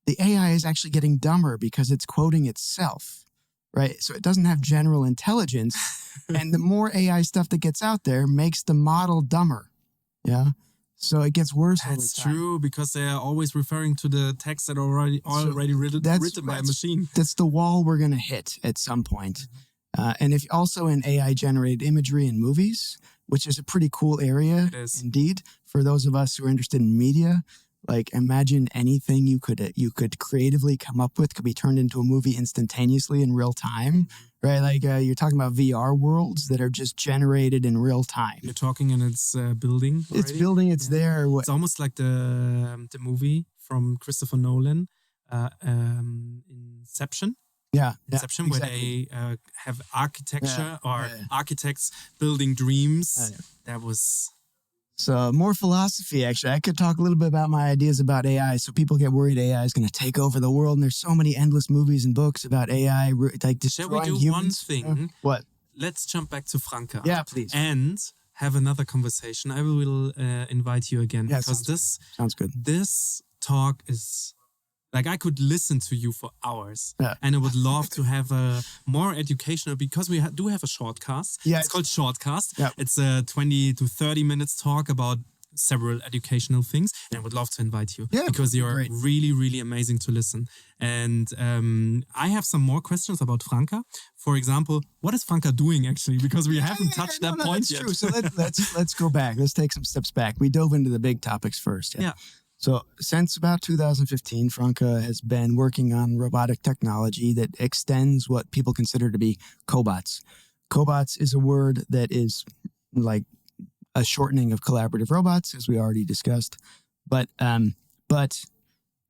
the AI is actually getting dumber because it's quoting itself. Right. So it doesn't have general intelligence. And the more AI stuff that gets out there makes the model dumber. Yeah. So it gets worse. That's true, because they are always referring to the text that are already written by a machine. That's the wall we're going to hit at some point. And if also in AI generated imagery in movies, which is a pretty cool area indeed for those of us who are interested in media. Like, imagine anything you could creatively come up with could be turned into a movie instantaneously in real time, right? Like you're talking about VR worlds that are just generated in real time. You're talking, and it's building already? It's building. It's there. It's almost like the movie from Christopher Nolan, Inception. Inception, exactly. Where they have architecture architects building dreams. That was... So more philosophy, actually. I could talk a little bit about my ideas about AI. So people get worried AI is going to take over the world. And there's so many endless movies and books about AI, like destroying humans. Shall we do one thing? What? Let's jump back to Franka. Yeah, please. And have another conversation. I will invite you again. Yeah, because sounds good. This talk is... Like, I could listen to you for hours, and I would love to have a more educational, because we do have a shortcast. It's called Shortcast. It's a 20 to 30 minutes talk about several educational things, and I would love to invite you because you're really, really amazing to listen. And I have some more questions about Franka. For example, what is Franka doing actually? Because we haven't touched that point yet. That's true. So let's go back. Let's take some steps back. We dove into the big topics first. So since about 2015, Franka has been working on robotic technology that extends what people consider to be cobots. Cobots is a word that is like a shortening of collaborative robots, as we already discussed. But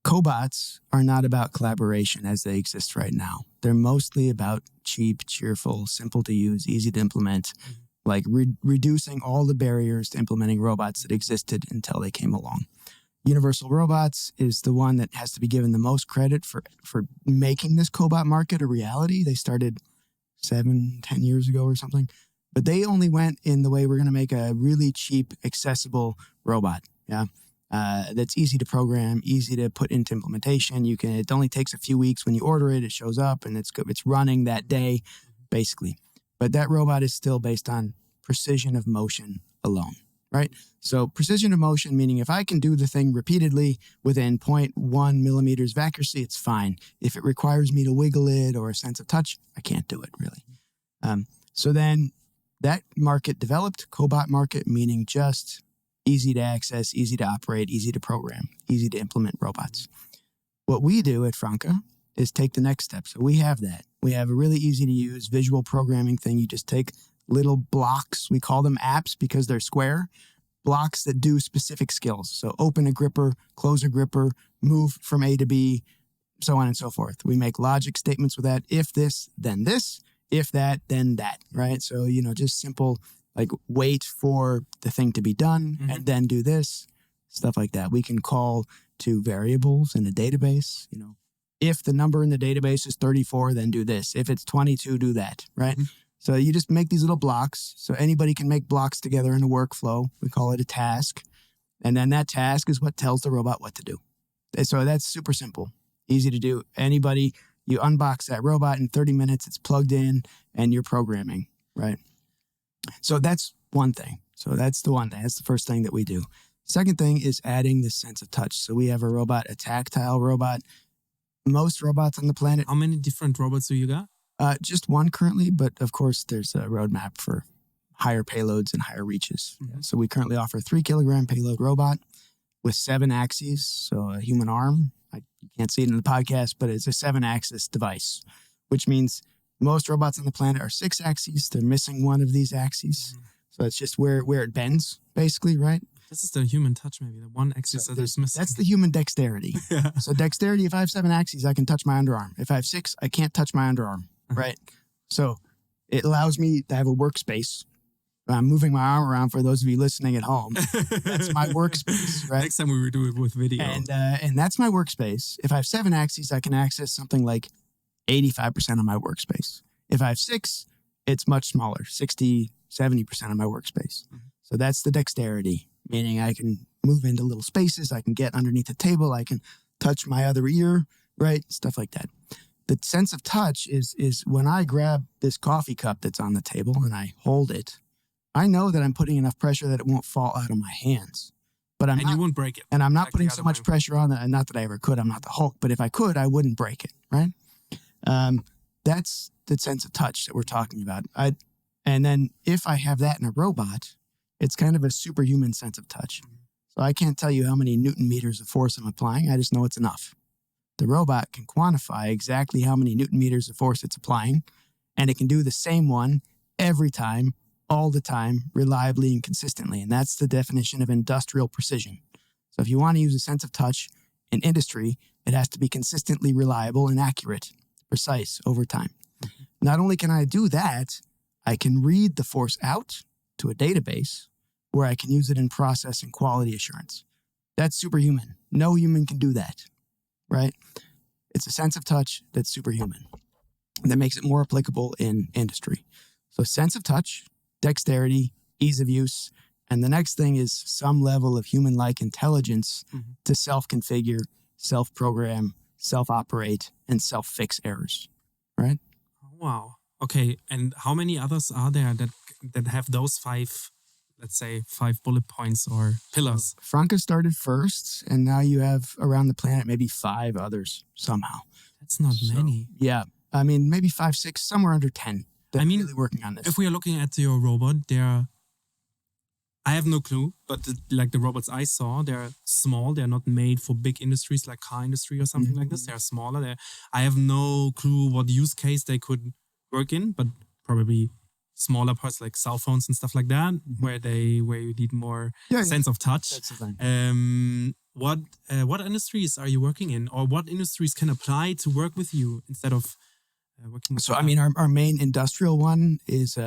cobots are not about collaboration as they exist right now. They're mostly about cheap, cheerful, simple to use, easy to implement, like reducing all the barriers to implementing robots that existed until they came along. Universal Robots is the one that has to be given the most credit for making this cobot market a reality. They started 7-10 years ago or something, but they only went in the way we're going to make a really cheap, accessible robot. That's easy to program, easy to put into implementation. It only takes a few weeks when you order it. It shows up and it's running that day, basically. But that robot is still based on precision of motion alone. right? So precision of motion, meaning if I can do the thing repeatedly within 0.1 millimeters of accuracy, it's fine. If it requires me to wiggle it or a sense of touch, I can't do it really. So then that market developed, cobot market, meaning just easy to access, easy to operate, easy to program, easy to implement robots. What we do at Franka is take the next step. So we have that. We have a really easy to use visual programming thing. You just take little blocks. We call them apps because they're square, blocks that do specific skills. So open a gripper, close a gripper, move from A to B, so on and so forth. We make logic statements with that. If this, then this. If that, then that, right? So, just simple, like wait for the thing to be done and then do this, stuff like that. We can call to variables in a database, if the number in the database is 34, then do this. If it's 22, do that, right? So you just make these little blocks. So anybody can make blocks together in a workflow. We call it a task. And then that task is what tells the robot what to do. And so that's super simple, easy to do. Anybody, you unbox that robot in 30 minutes, it's plugged in and you're programming, right? So that's one thing. So that's the one thing. That's the first thing that we do. Second thing is adding this sense of touch. So we have a robot, a tactile robot. Most robots on the planet. How many different robots do you got? Just one currently, but of course there's a roadmap for higher payloads and higher reaches. So we currently offer a 3-kilogram payload robot with 7 axes, so a human arm. You can't see it in the podcast, but it's a 7-axis device, which means most robots on the planet are 6 axes. They're missing one of these axes. So it's just where it bends, basically, right? This is the human touch, maybe. The one axis that is missing. That's the human dexterity. So dexterity, if I have 7 axes, I can touch my underarm. If I have 6, I can't touch my underarm, right? So it allows me to have a workspace. I'm moving my arm around for those of you listening at home. That's my workspace, right? Next time we will do it with video. And that's my workspace. If I have 7 axes, I can access something like 85% of my workspace. If I have 6, it's much smaller, 60, 70% of my workspace. So that's the dexterity, meaning I can move into little spaces. I can get underneath the table. I can touch my other ear, right? Stuff like that. The sense of touch is when I grab this coffee cup that's on the table and I hold it, I know that I'm putting enough pressure that it won't fall out of my hands. But you won't break it. And I'm not putting so much pressure on it. Not that I ever could. I'm not the Hulk. But if I could, I wouldn't break it, right? That's the sense of touch that we're talking about. And then if I have that in a robot, it's kind of a superhuman sense of touch. So I can't tell you how many Newton meters of force I'm applying. I just know it's enough. The robot can quantify exactly how many Newton meters of force it's applying, and it can do the same one every time, all the time, reliably and consistently. And that's the definition of industrial precision. So if you want to use a sense of touch in industry, it has to be consistently reliable and accurate, precise over time. Not only can I do that, I can read the force out to a database where I can use it in process and quality assurance. That's superhuman. No human can do that, right? It's a sense of touch that's superhuman. That makes it more applicable in industry. So sense of touch, dexterity, ease of use, and the next thing is some level of human-like intelligence to self-configure, self-program, self-operate, and self-fix errors, right? Wow. Okay, and how many others are there that have those 5, let's say, 5 bullet points or pillars? Franka started first, and now you have around the planet maybe 5 others somehow. That's not many. Yeah, I mean, maybe 5, 6, somewhere under 10. Really working on this. If we are looking at your robot, I have no clue, but like the robots I saw, they're small. They're not made for big industries like car industry or something like this. They're smaller. I have no clue what use case they could work in, but probably smaller parts like cell phones and stuff like that, where you need more sense of touch. That's the thing. What industries are you working in, or what industries can apply to work with you instead of working with? So I mean, our main industrial one is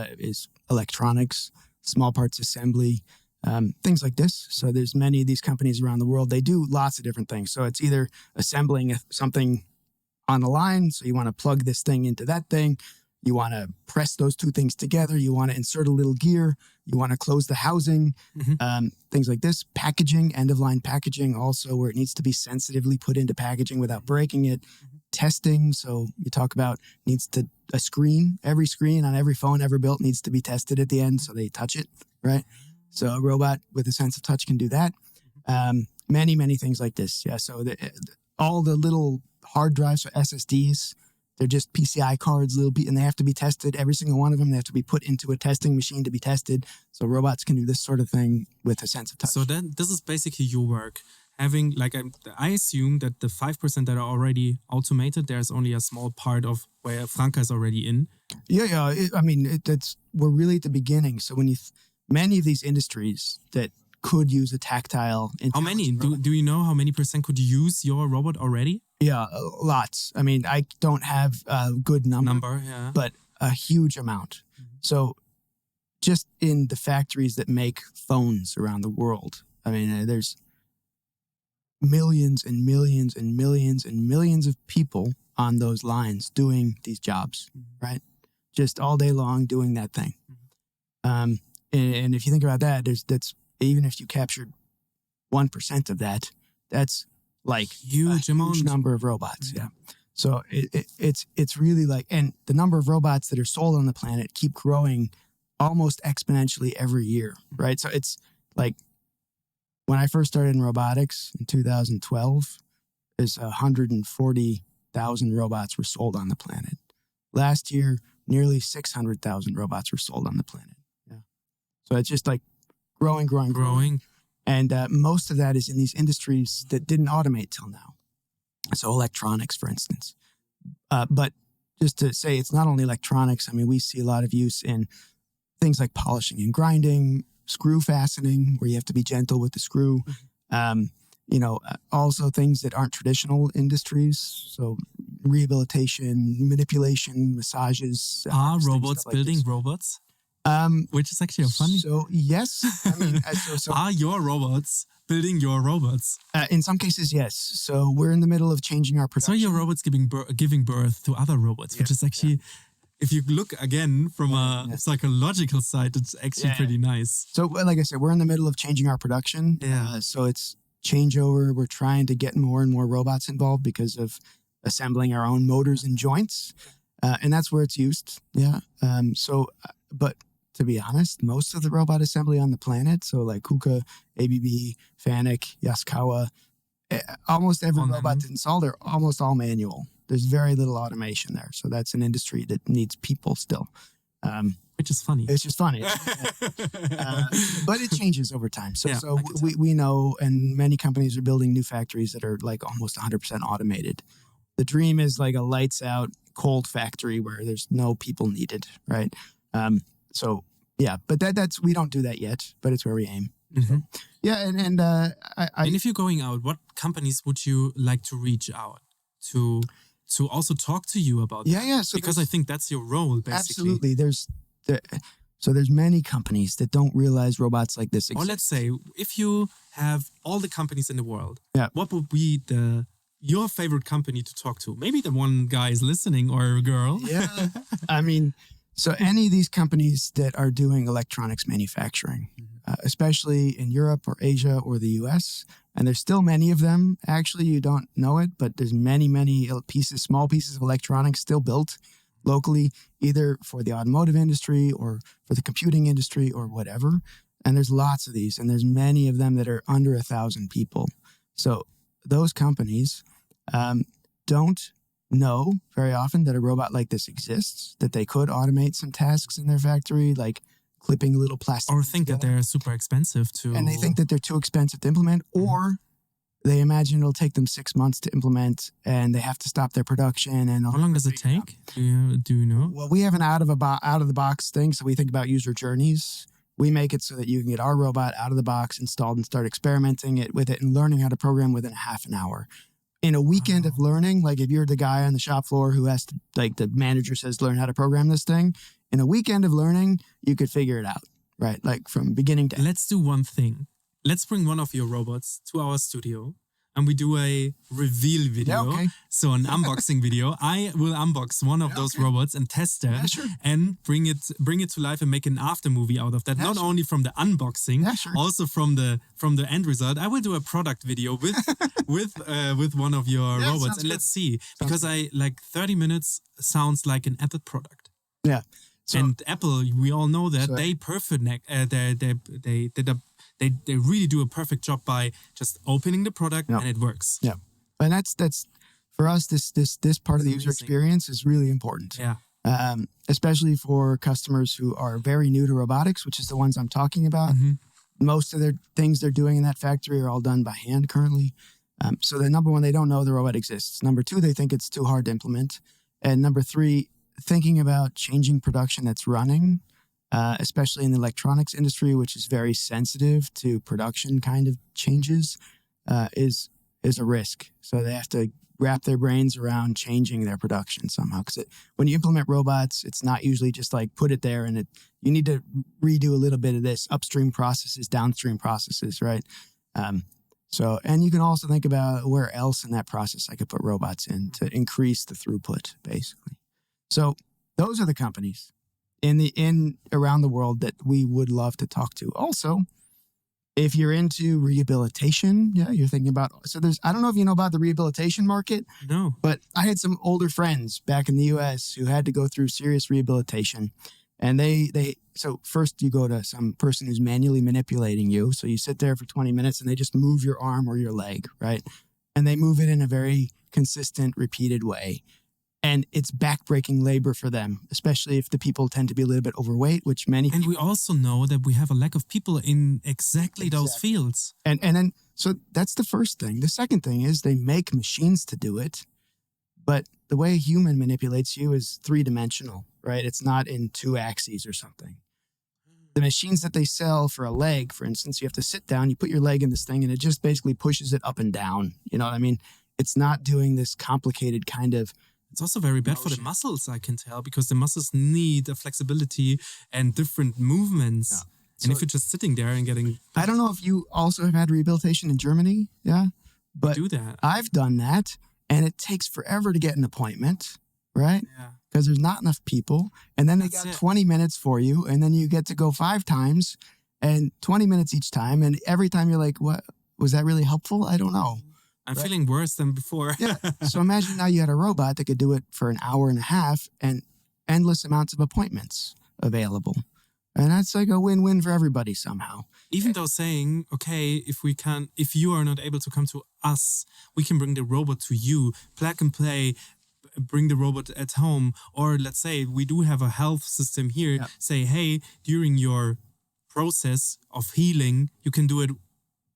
electronics, small parts assembly, things like this. So there's many of these companies around the world. They do lots of different things. So it's either assembling something on the line. So you want to plug this thing into that thing. You want to press those two things together. You want to insert a little gear. You want to close the housing, things like this. Packaging, end-of-line packaging also, where it needs to be sensitively put into packaging without breaking it. Testing, so you talk about every screen on every phone ever built needs to be tested at the end so they touch it, right? So a robot with a sense of touch can do that. Many things like this. Yeah. So all the little hard drives or SSDs, they're just PCI cards, and they have to be tested. Every single one of them, they have to be put into a testing machine to be tested. So robots can do this sort of thing with a sense of touch. So then this is basically your work. Having, like, I assume that the 5% that are already automated, there's only a small part of where Franka is already in. Yeah. We're really at the beginning. So when many of these industries that could use a tactile. How many? Do you know how many % could use your robot already? Yeah, lots. I mean, I don't have a good number, but a huge amount. Mm-hmm. So just in the factories that make phones around the world, I mean, there's millions and millions and millions and millions of people on those lines doing these jobs, right? Just all day long doing that thing. And if you think about that, that's even if you captured 1% of that, that's like huge number of robots. Yeah. So it's really like, and the number of robots that are sold on the planet keep growing almost exponentially every year, right? So it's like when I first started in robotics in 2012, there's 140,000 robots were sold on the planet. Last year, nearly 600,000 robots were sold on the planet. Yeah. So it's just like growing. And most of that is in these industries that didn't automate till now. So electronics, for instance. But just to say, it's not only electronics. I mean, we see a lot of use in things like polishing and grinding, screw fastening, where you have to be gentle with the screw. Also things that aren't traditional industries. So rehabilitation, manipulation, massages. Are robots building robots? Which is actually funny. So yes, I mean, are your robots building your robots? In some cases, yes. So we're in the middle of changing our production. So your robots giving birth to other robots, which is actually, if you look again from a psychological side, it's actually pretty nice. So like I said, we're in the middle of changing our production. Yeah. So it's changeover. We're trying to get more and more robots involved because of assembling our own motors and joints, and that's where it's used. Yeah. But to be honest, most of the robot assembly on the planet, so like KUKA, ABB, Fanuc, Yaskawa, almost every robot that's installed are almost all manual. There's very little automation there. So that's an industry that needs people still. Which is funny. It's just funny. But it changes over time. So we know, and many companies are building new factories that are like almost 100% automated. The dream is like a lights out cold factory where there's no people needed, right? But that's we don't do that yet, but it's where we aim. Mm-hmm. So, and if you're going out, what companies would you like to reach out to also talk to you about? So because I think that's your role, basically. Absolutely. There's many companies that don't realize robots like this exist. Or let's say, if you have all the companies in the world, what would be your favorite company to talk to? Maybe the one guy is listening or a girl. Yeah. I mean, so any of these companies that are doing electronics manufacturing, especially in Europe or Asia or the US, and there's still many of them. Actually, you don't know it, but there's many small pieces of electronics still built locally, either for the automotive industry or for the computing industry or whatever. And there's lots of these, and there's many of them that are under 1,000 people. So those companies don't know very often that a robot like this exists, that they could automate some tasks in their factory, like clipping a little plastic. Or think that they're super expensive to... And they think that they're too expensive to implement, or they imagine it'll take them 6 months to implement and they have to stop their production. And how long does it take? Do you know? Well, we have an out of the box thing, so we think about user journeys. We make it so that you can get our robot out of the box, installed, and start experimenting with it and learning how to program within half an hour. In a weekend of learning, like if you're the guy on the shop floor who has to, like the manager says, learn how to program this thing, in a weekend of learning, you could figure it out, right? Like from beginning to end. Let's do one thing. Let's bring one of your robots to our studio and we do a reveal video. Yeah, okay. So an unboxing video. I will unbox one of those robots and test them and bring it to life and make an after movie out of that. Not only from the unboxing, also from the end result. I will do a product video with one of your robots and let's see. Because 30 minutes sounds like an Apple product. Yeah. So, and Apple, we all know that So- they really do a perfect job by just opening the product Yeah. and it works. yeah. And that's for us, this part of the user Amazing. experience is really important. Yeah. Especially for customers who are very new to robotics, which is the ones I'm talking about. Mm-hmm. Most of their things they're doing in that factory are all done by hand currently. So the number one, they don't know the robot exists. Number two, they think it's too hard to implement. And number three, thinking about changing production that's running, especially in the electronics industry, which is very sensitive to production kind of changes, is a risk. So they have to wrap their brains around changing their production somehow. Because when you implement robots, it's not usually just like put it there and you need to redo a little bit of this upstream processes, downstream processes, right? And you can also think about where else in that process I could put robots in to increase the throughput, basically. So those are the companies around the world that we would love to talk to. Also, if you're into rehabilitation, you're thinking about, I don't know if you know about the rehabilitation market. No. But I had some older friends back in the US who had to go through serious rehabilitation. And so first you go to some person who's manually manipulating you. So you sit there for 20 minutes and they just move your arm or your leg, right? And they move it in a very consistent, repeated way. And it's backbreaking labor for them, especially if the people tend to be a little bit overweight, which many And we also know that we have a lack of people in exactly those fields. And then, so that's the first thing. The second thing is they make machines to do it, but the way a human manipulates you is 3-dimensional, right? It's not in 2 axes or something. The machines that they sell for a leg, for instance, you have to sit down, you put your leg in this thing, and it just basically pushes it up and down. You know what I mean? It's not doing this complicated kind of. It's also very bad for the muscles, I can tell, because the muscles need a flexibility and different movements. Yeah. And if you're just sitting there and getting... I don't know if you also have had rehabilitation in Germany, but do that. I've done that, and it takes forever to get an appointment, right? Yeah. Because there's not enough people, and then they got 20 minutes for you, and then you get to go 5 times, and 20 minutes each time, and every time you're like, what, was that really helpful? I don't know. I'm feeling worse than before. Yeah. So imagine now you had a robot that could do it for an hour and a half and endless amounts of appointments available. And that's like a win-win for everybody somehow. Even though saying, okay, if you are not able to come to us, we can bring the robot to you, plug and play, bring the robot at home. Or let's say we do have a health system here. Yeah. Say, hey, during your process of healing, you can do it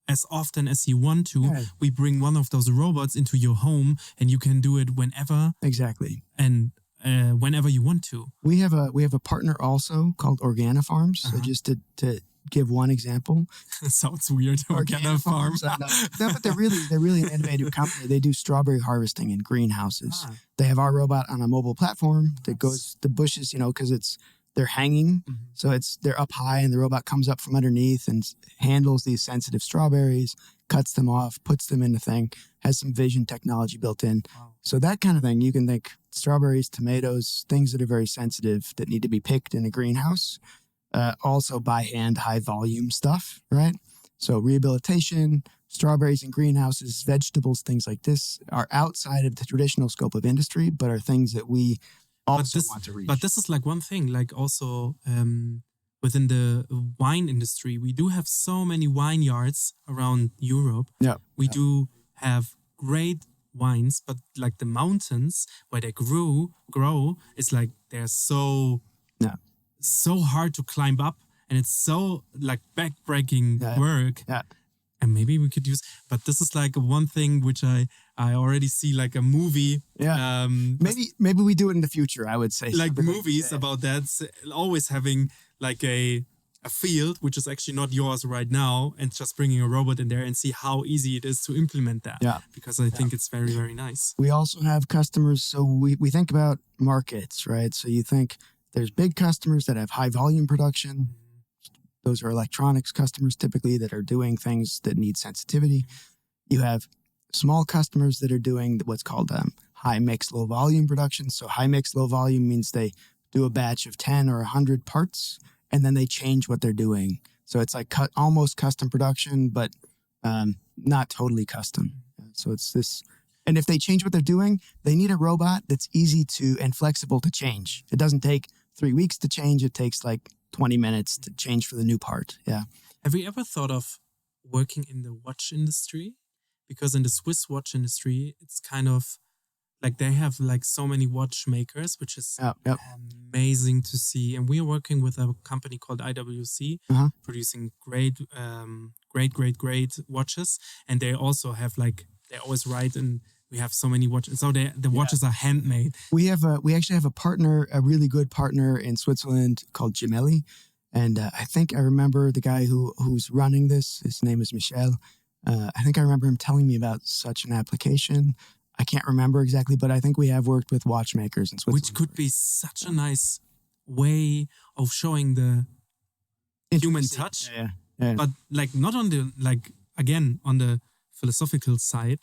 as often as you want to. Yeah. We bring one of those robots into your home and you can do it whenever. Exactly. And whenever you want to. We have a partner also called Organofarms. So just to give one example. It sounds weird, Organofarms. No, but they're really an innovative company. They do strawberry harvesting in greenhouses. They have our robot on a mobile platform that goes the bushes, because they're hanging. Mm-hmm. So they're up high and the robot comes up from underneath and handles these sensitive strawberries, cuts them off, puts them in the thing, has some vision technology built in. Wow. So that kind of thing, you can think strawberries, tomatoes, things that are very sensitive that need to be picked in a greenhouse. Also by hand, high volume stuff, right? So rehabilitation, strawberries in greenhouses, vegetables, things like this are outside of the traditional scope of industry, but are things that we also want to reach. But this is like one thing, like also within the wine industry, we do have so many vineyards around Europe. Yeah. We do have great wines, but like the mountains where they grow, it's like they're so hard to climb up, and it's so like backbreaking work. Yeah. And maybe we could use, but this is like one thing which I already see like a movie. Yeah. Maybe we do it in the future, I would say. Like movies about that, always having like a field which is actually not yours right now, and just bringing a robot in there and see how easy it is to implement that. Yeah. Because I think it's very, very nice. We also have customers. So we think about markets, right? So you think there's big customers that have high volume production. Those are electronics customers typically that are doing things that need sensitivity. You have small customers that are doing what's called high mix, low volume production. So high mix, low volume means they do a batch of 10 or 100 parts, and then they change what they're doing. So it's like almost custom production, but not totally custom. So it's this. And if they change what they're doing, they need a robot that's easy to and flexible to change. It doesn't take 3 weeks to change. It takes like 20 minutes to change for the new part. Yeah. Have you ever thought of working in the watch industry? Because in the Swiss watch industry, it's kind of like they have like so many watchmakers, which is amazing to see. And we are working with a company called IWC, producing great watches. And they also have like, they always write, and we have so many watches. So the watches are handmade. We actually have a partner, a really good partner in Switzerland called Gemelli. And I think I remember the guy who's running this. His name is Michel. I think I remember him telling me about such an application. I can't remember exactly, but I think we have worked with watchmakers in Switzerland. Which could be such a nice way of showing the human touch. Yeah. But like not on the, like again, on the philosophical side,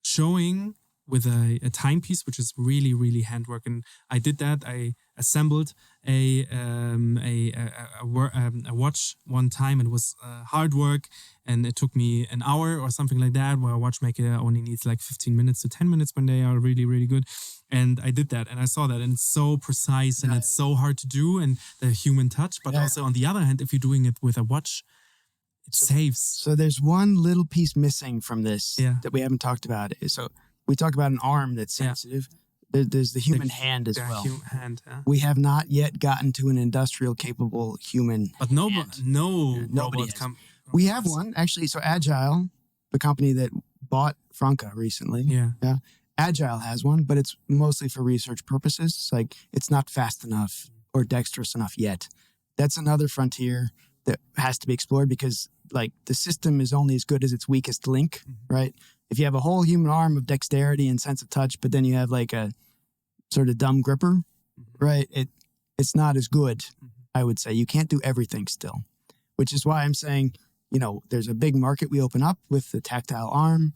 showing with a timepiece, which is really, really handwork. And I did that. I assembled a watch one time, and it was hard work, and it took me an hour or something like that, where a watchmaker only needs like 15 minutes to 10 minutes when they are really, really good. And I did that, and I saw that, and it's so precise, and it's so hard to do, and the human touch. But also on the other hand, if you're doing it with a watch, it saves. So there's one little piece missing from this that we haven't talked about. So we talk about an arm that's sensitive. There's the human hand as well. We have not yet gotten to an industrial capable human But hand. nobody has. We have one, actually. So Agile, the company that bought Franka recently. Yeah. Agile has one, but it's mostly for research purposes. It's like it's not fast enough or dexterous enough yet. That's another frontier that has to be explored, because like the system is only as good as its weakest link, right? If you have a whole human arm of dexterity and sense of touch, but then you have like a sort of dumb gripper, right? It's not as good, I would say. You can't do everything still, which is why I'm saying, there's a big market we open up with the tactile arm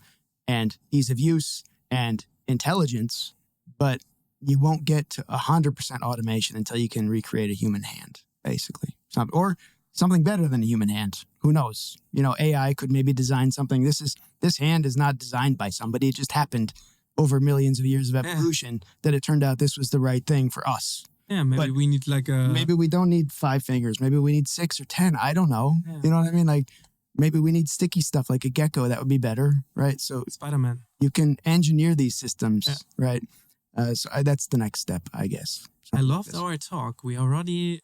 and ease of use and intelligence, but you won't get to 100% automation until you can recreate a human hand, basically. Or something better than a human hand. Who knows? AI could maybe design something. This hand is not designed by somebody. It just happened over millions of years of evolution that it turned out this was the right thing for us. Yeah, maybe we need like a... Maybe we don't need 5 fingers. Maybe we need 6 or 10. I don't know. Yeah. You know what I mean? Like maybe we need sticky stuff like a gecko. That would be better, right? So Spider-Man. You can engineer these systems, right? So that's the next step, I guess. I loved our talk. We already...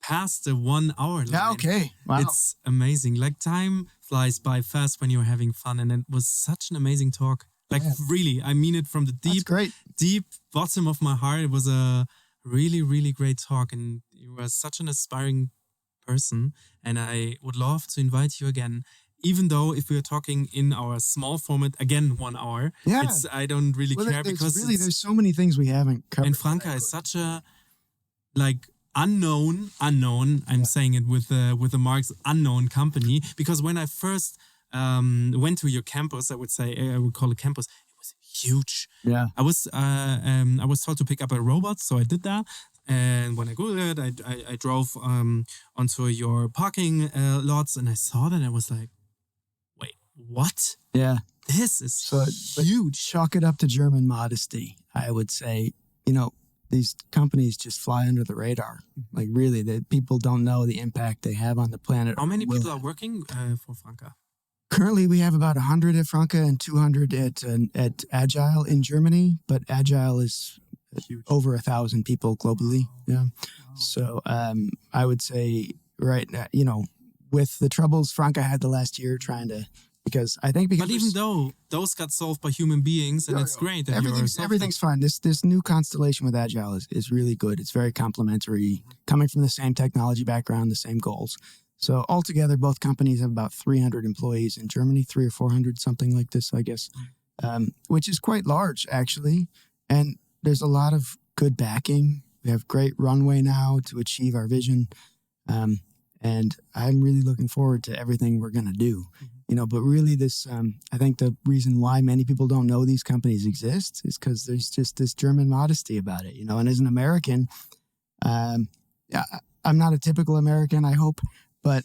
past the 1 hour line. Okay. Wow. It's amazing. Like time flies by fast when you're having fun, and it was such an amazing talk. Like really, I mean it from the deep bottom of my heart. It was a really, really great talk, and you are such an inspiring person, and I would love to invite you again. Even though if we are talking in our small format, again, 1 hour, I don't really care, because there's so many things we haven't covered. And Franka is such a unknown. I'm saying it with the marks, unknown company, because when I first went to your campus, I would call it campus. It was huge. Yeah. I was told to pick up a robot, so I did that. And when I Googled it, I drove onto your parking lots, and I saw that, and I was like, wait, what? Yeah. This is huge. Chalk it up to German modesty, I would say. These companies just fly under the radar. Like really, people don't know the impact they have on the planet. How many people are working for Franka? Currently, we have about 100 at Franka and 200 at Agile in Germany, but Agile is huge. Over 1,000 people globally. Yeah. So I would say right now, with the troubles Franka had the last year because but even though those got solved by human beings, and it's great that everything's fine. This new constellation with Agile is really good. It's very complementary, coming from the same technology background, the same goals. So altogether, both companies have about 300 employees in Germany, 300 or 400, something like this, I guess, which is quite large actually. And there's a lot of good backing. We have great runway now to achieve our vision. And I'm really looking forward to everything we're going to do. But really I think the reason why many people don't know these companies exist is because there's just this German modesty about it, and as an American, I'm not a typical American, I hope, but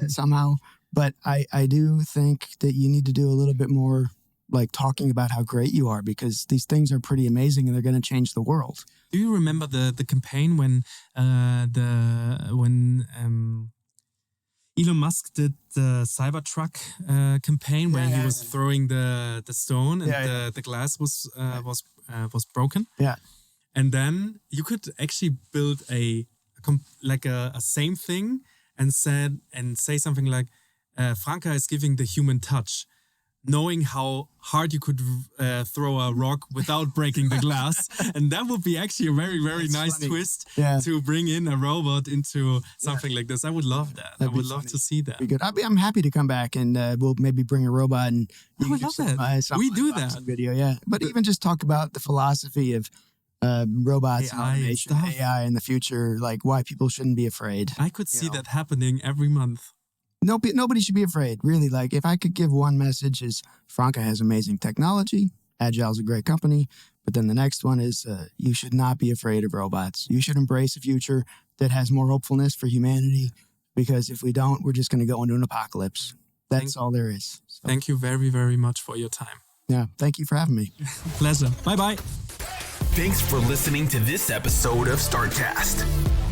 somehow, but I do think that you need to do a little bit more like talking about how great you are, because these things are pretty amazing and they're going to change the world. Do you remember the campaign when Elon Musk did the Cybertruck campaign where he was throwing the stone and the glass was broken? Yeah. And then you could actually build a same thing and say something like, Franka is giving the human touch, knowing how hard you could throw a rock without breaking the glass. And that would be actually a very, very nice twist to bring in a robot into something like this. I would love that. I would love to see that. Be good. I'm happy to come back and we'll maybe bring a robot and I would love that. We do that. Video, But even just talk about the philosophy of robots, AI, and automation, AI in the future, like why people shouldn't be afraid. I could see that happening every month. Nobody should be afraid, really. Like, if I could give one message is Franka has amazing technology. Agile is a great company. But then the next one is you should not be afraid of robots. You should embrace a future that has more hopefulness for humanity, because if we don't, we're just going to go into an apocalypse. That's all there is. So, thank you very, very much for your time. Yeah, thank you for having me. Pleasure. Bye-bye. Thanks for listening to this episode of Startcast.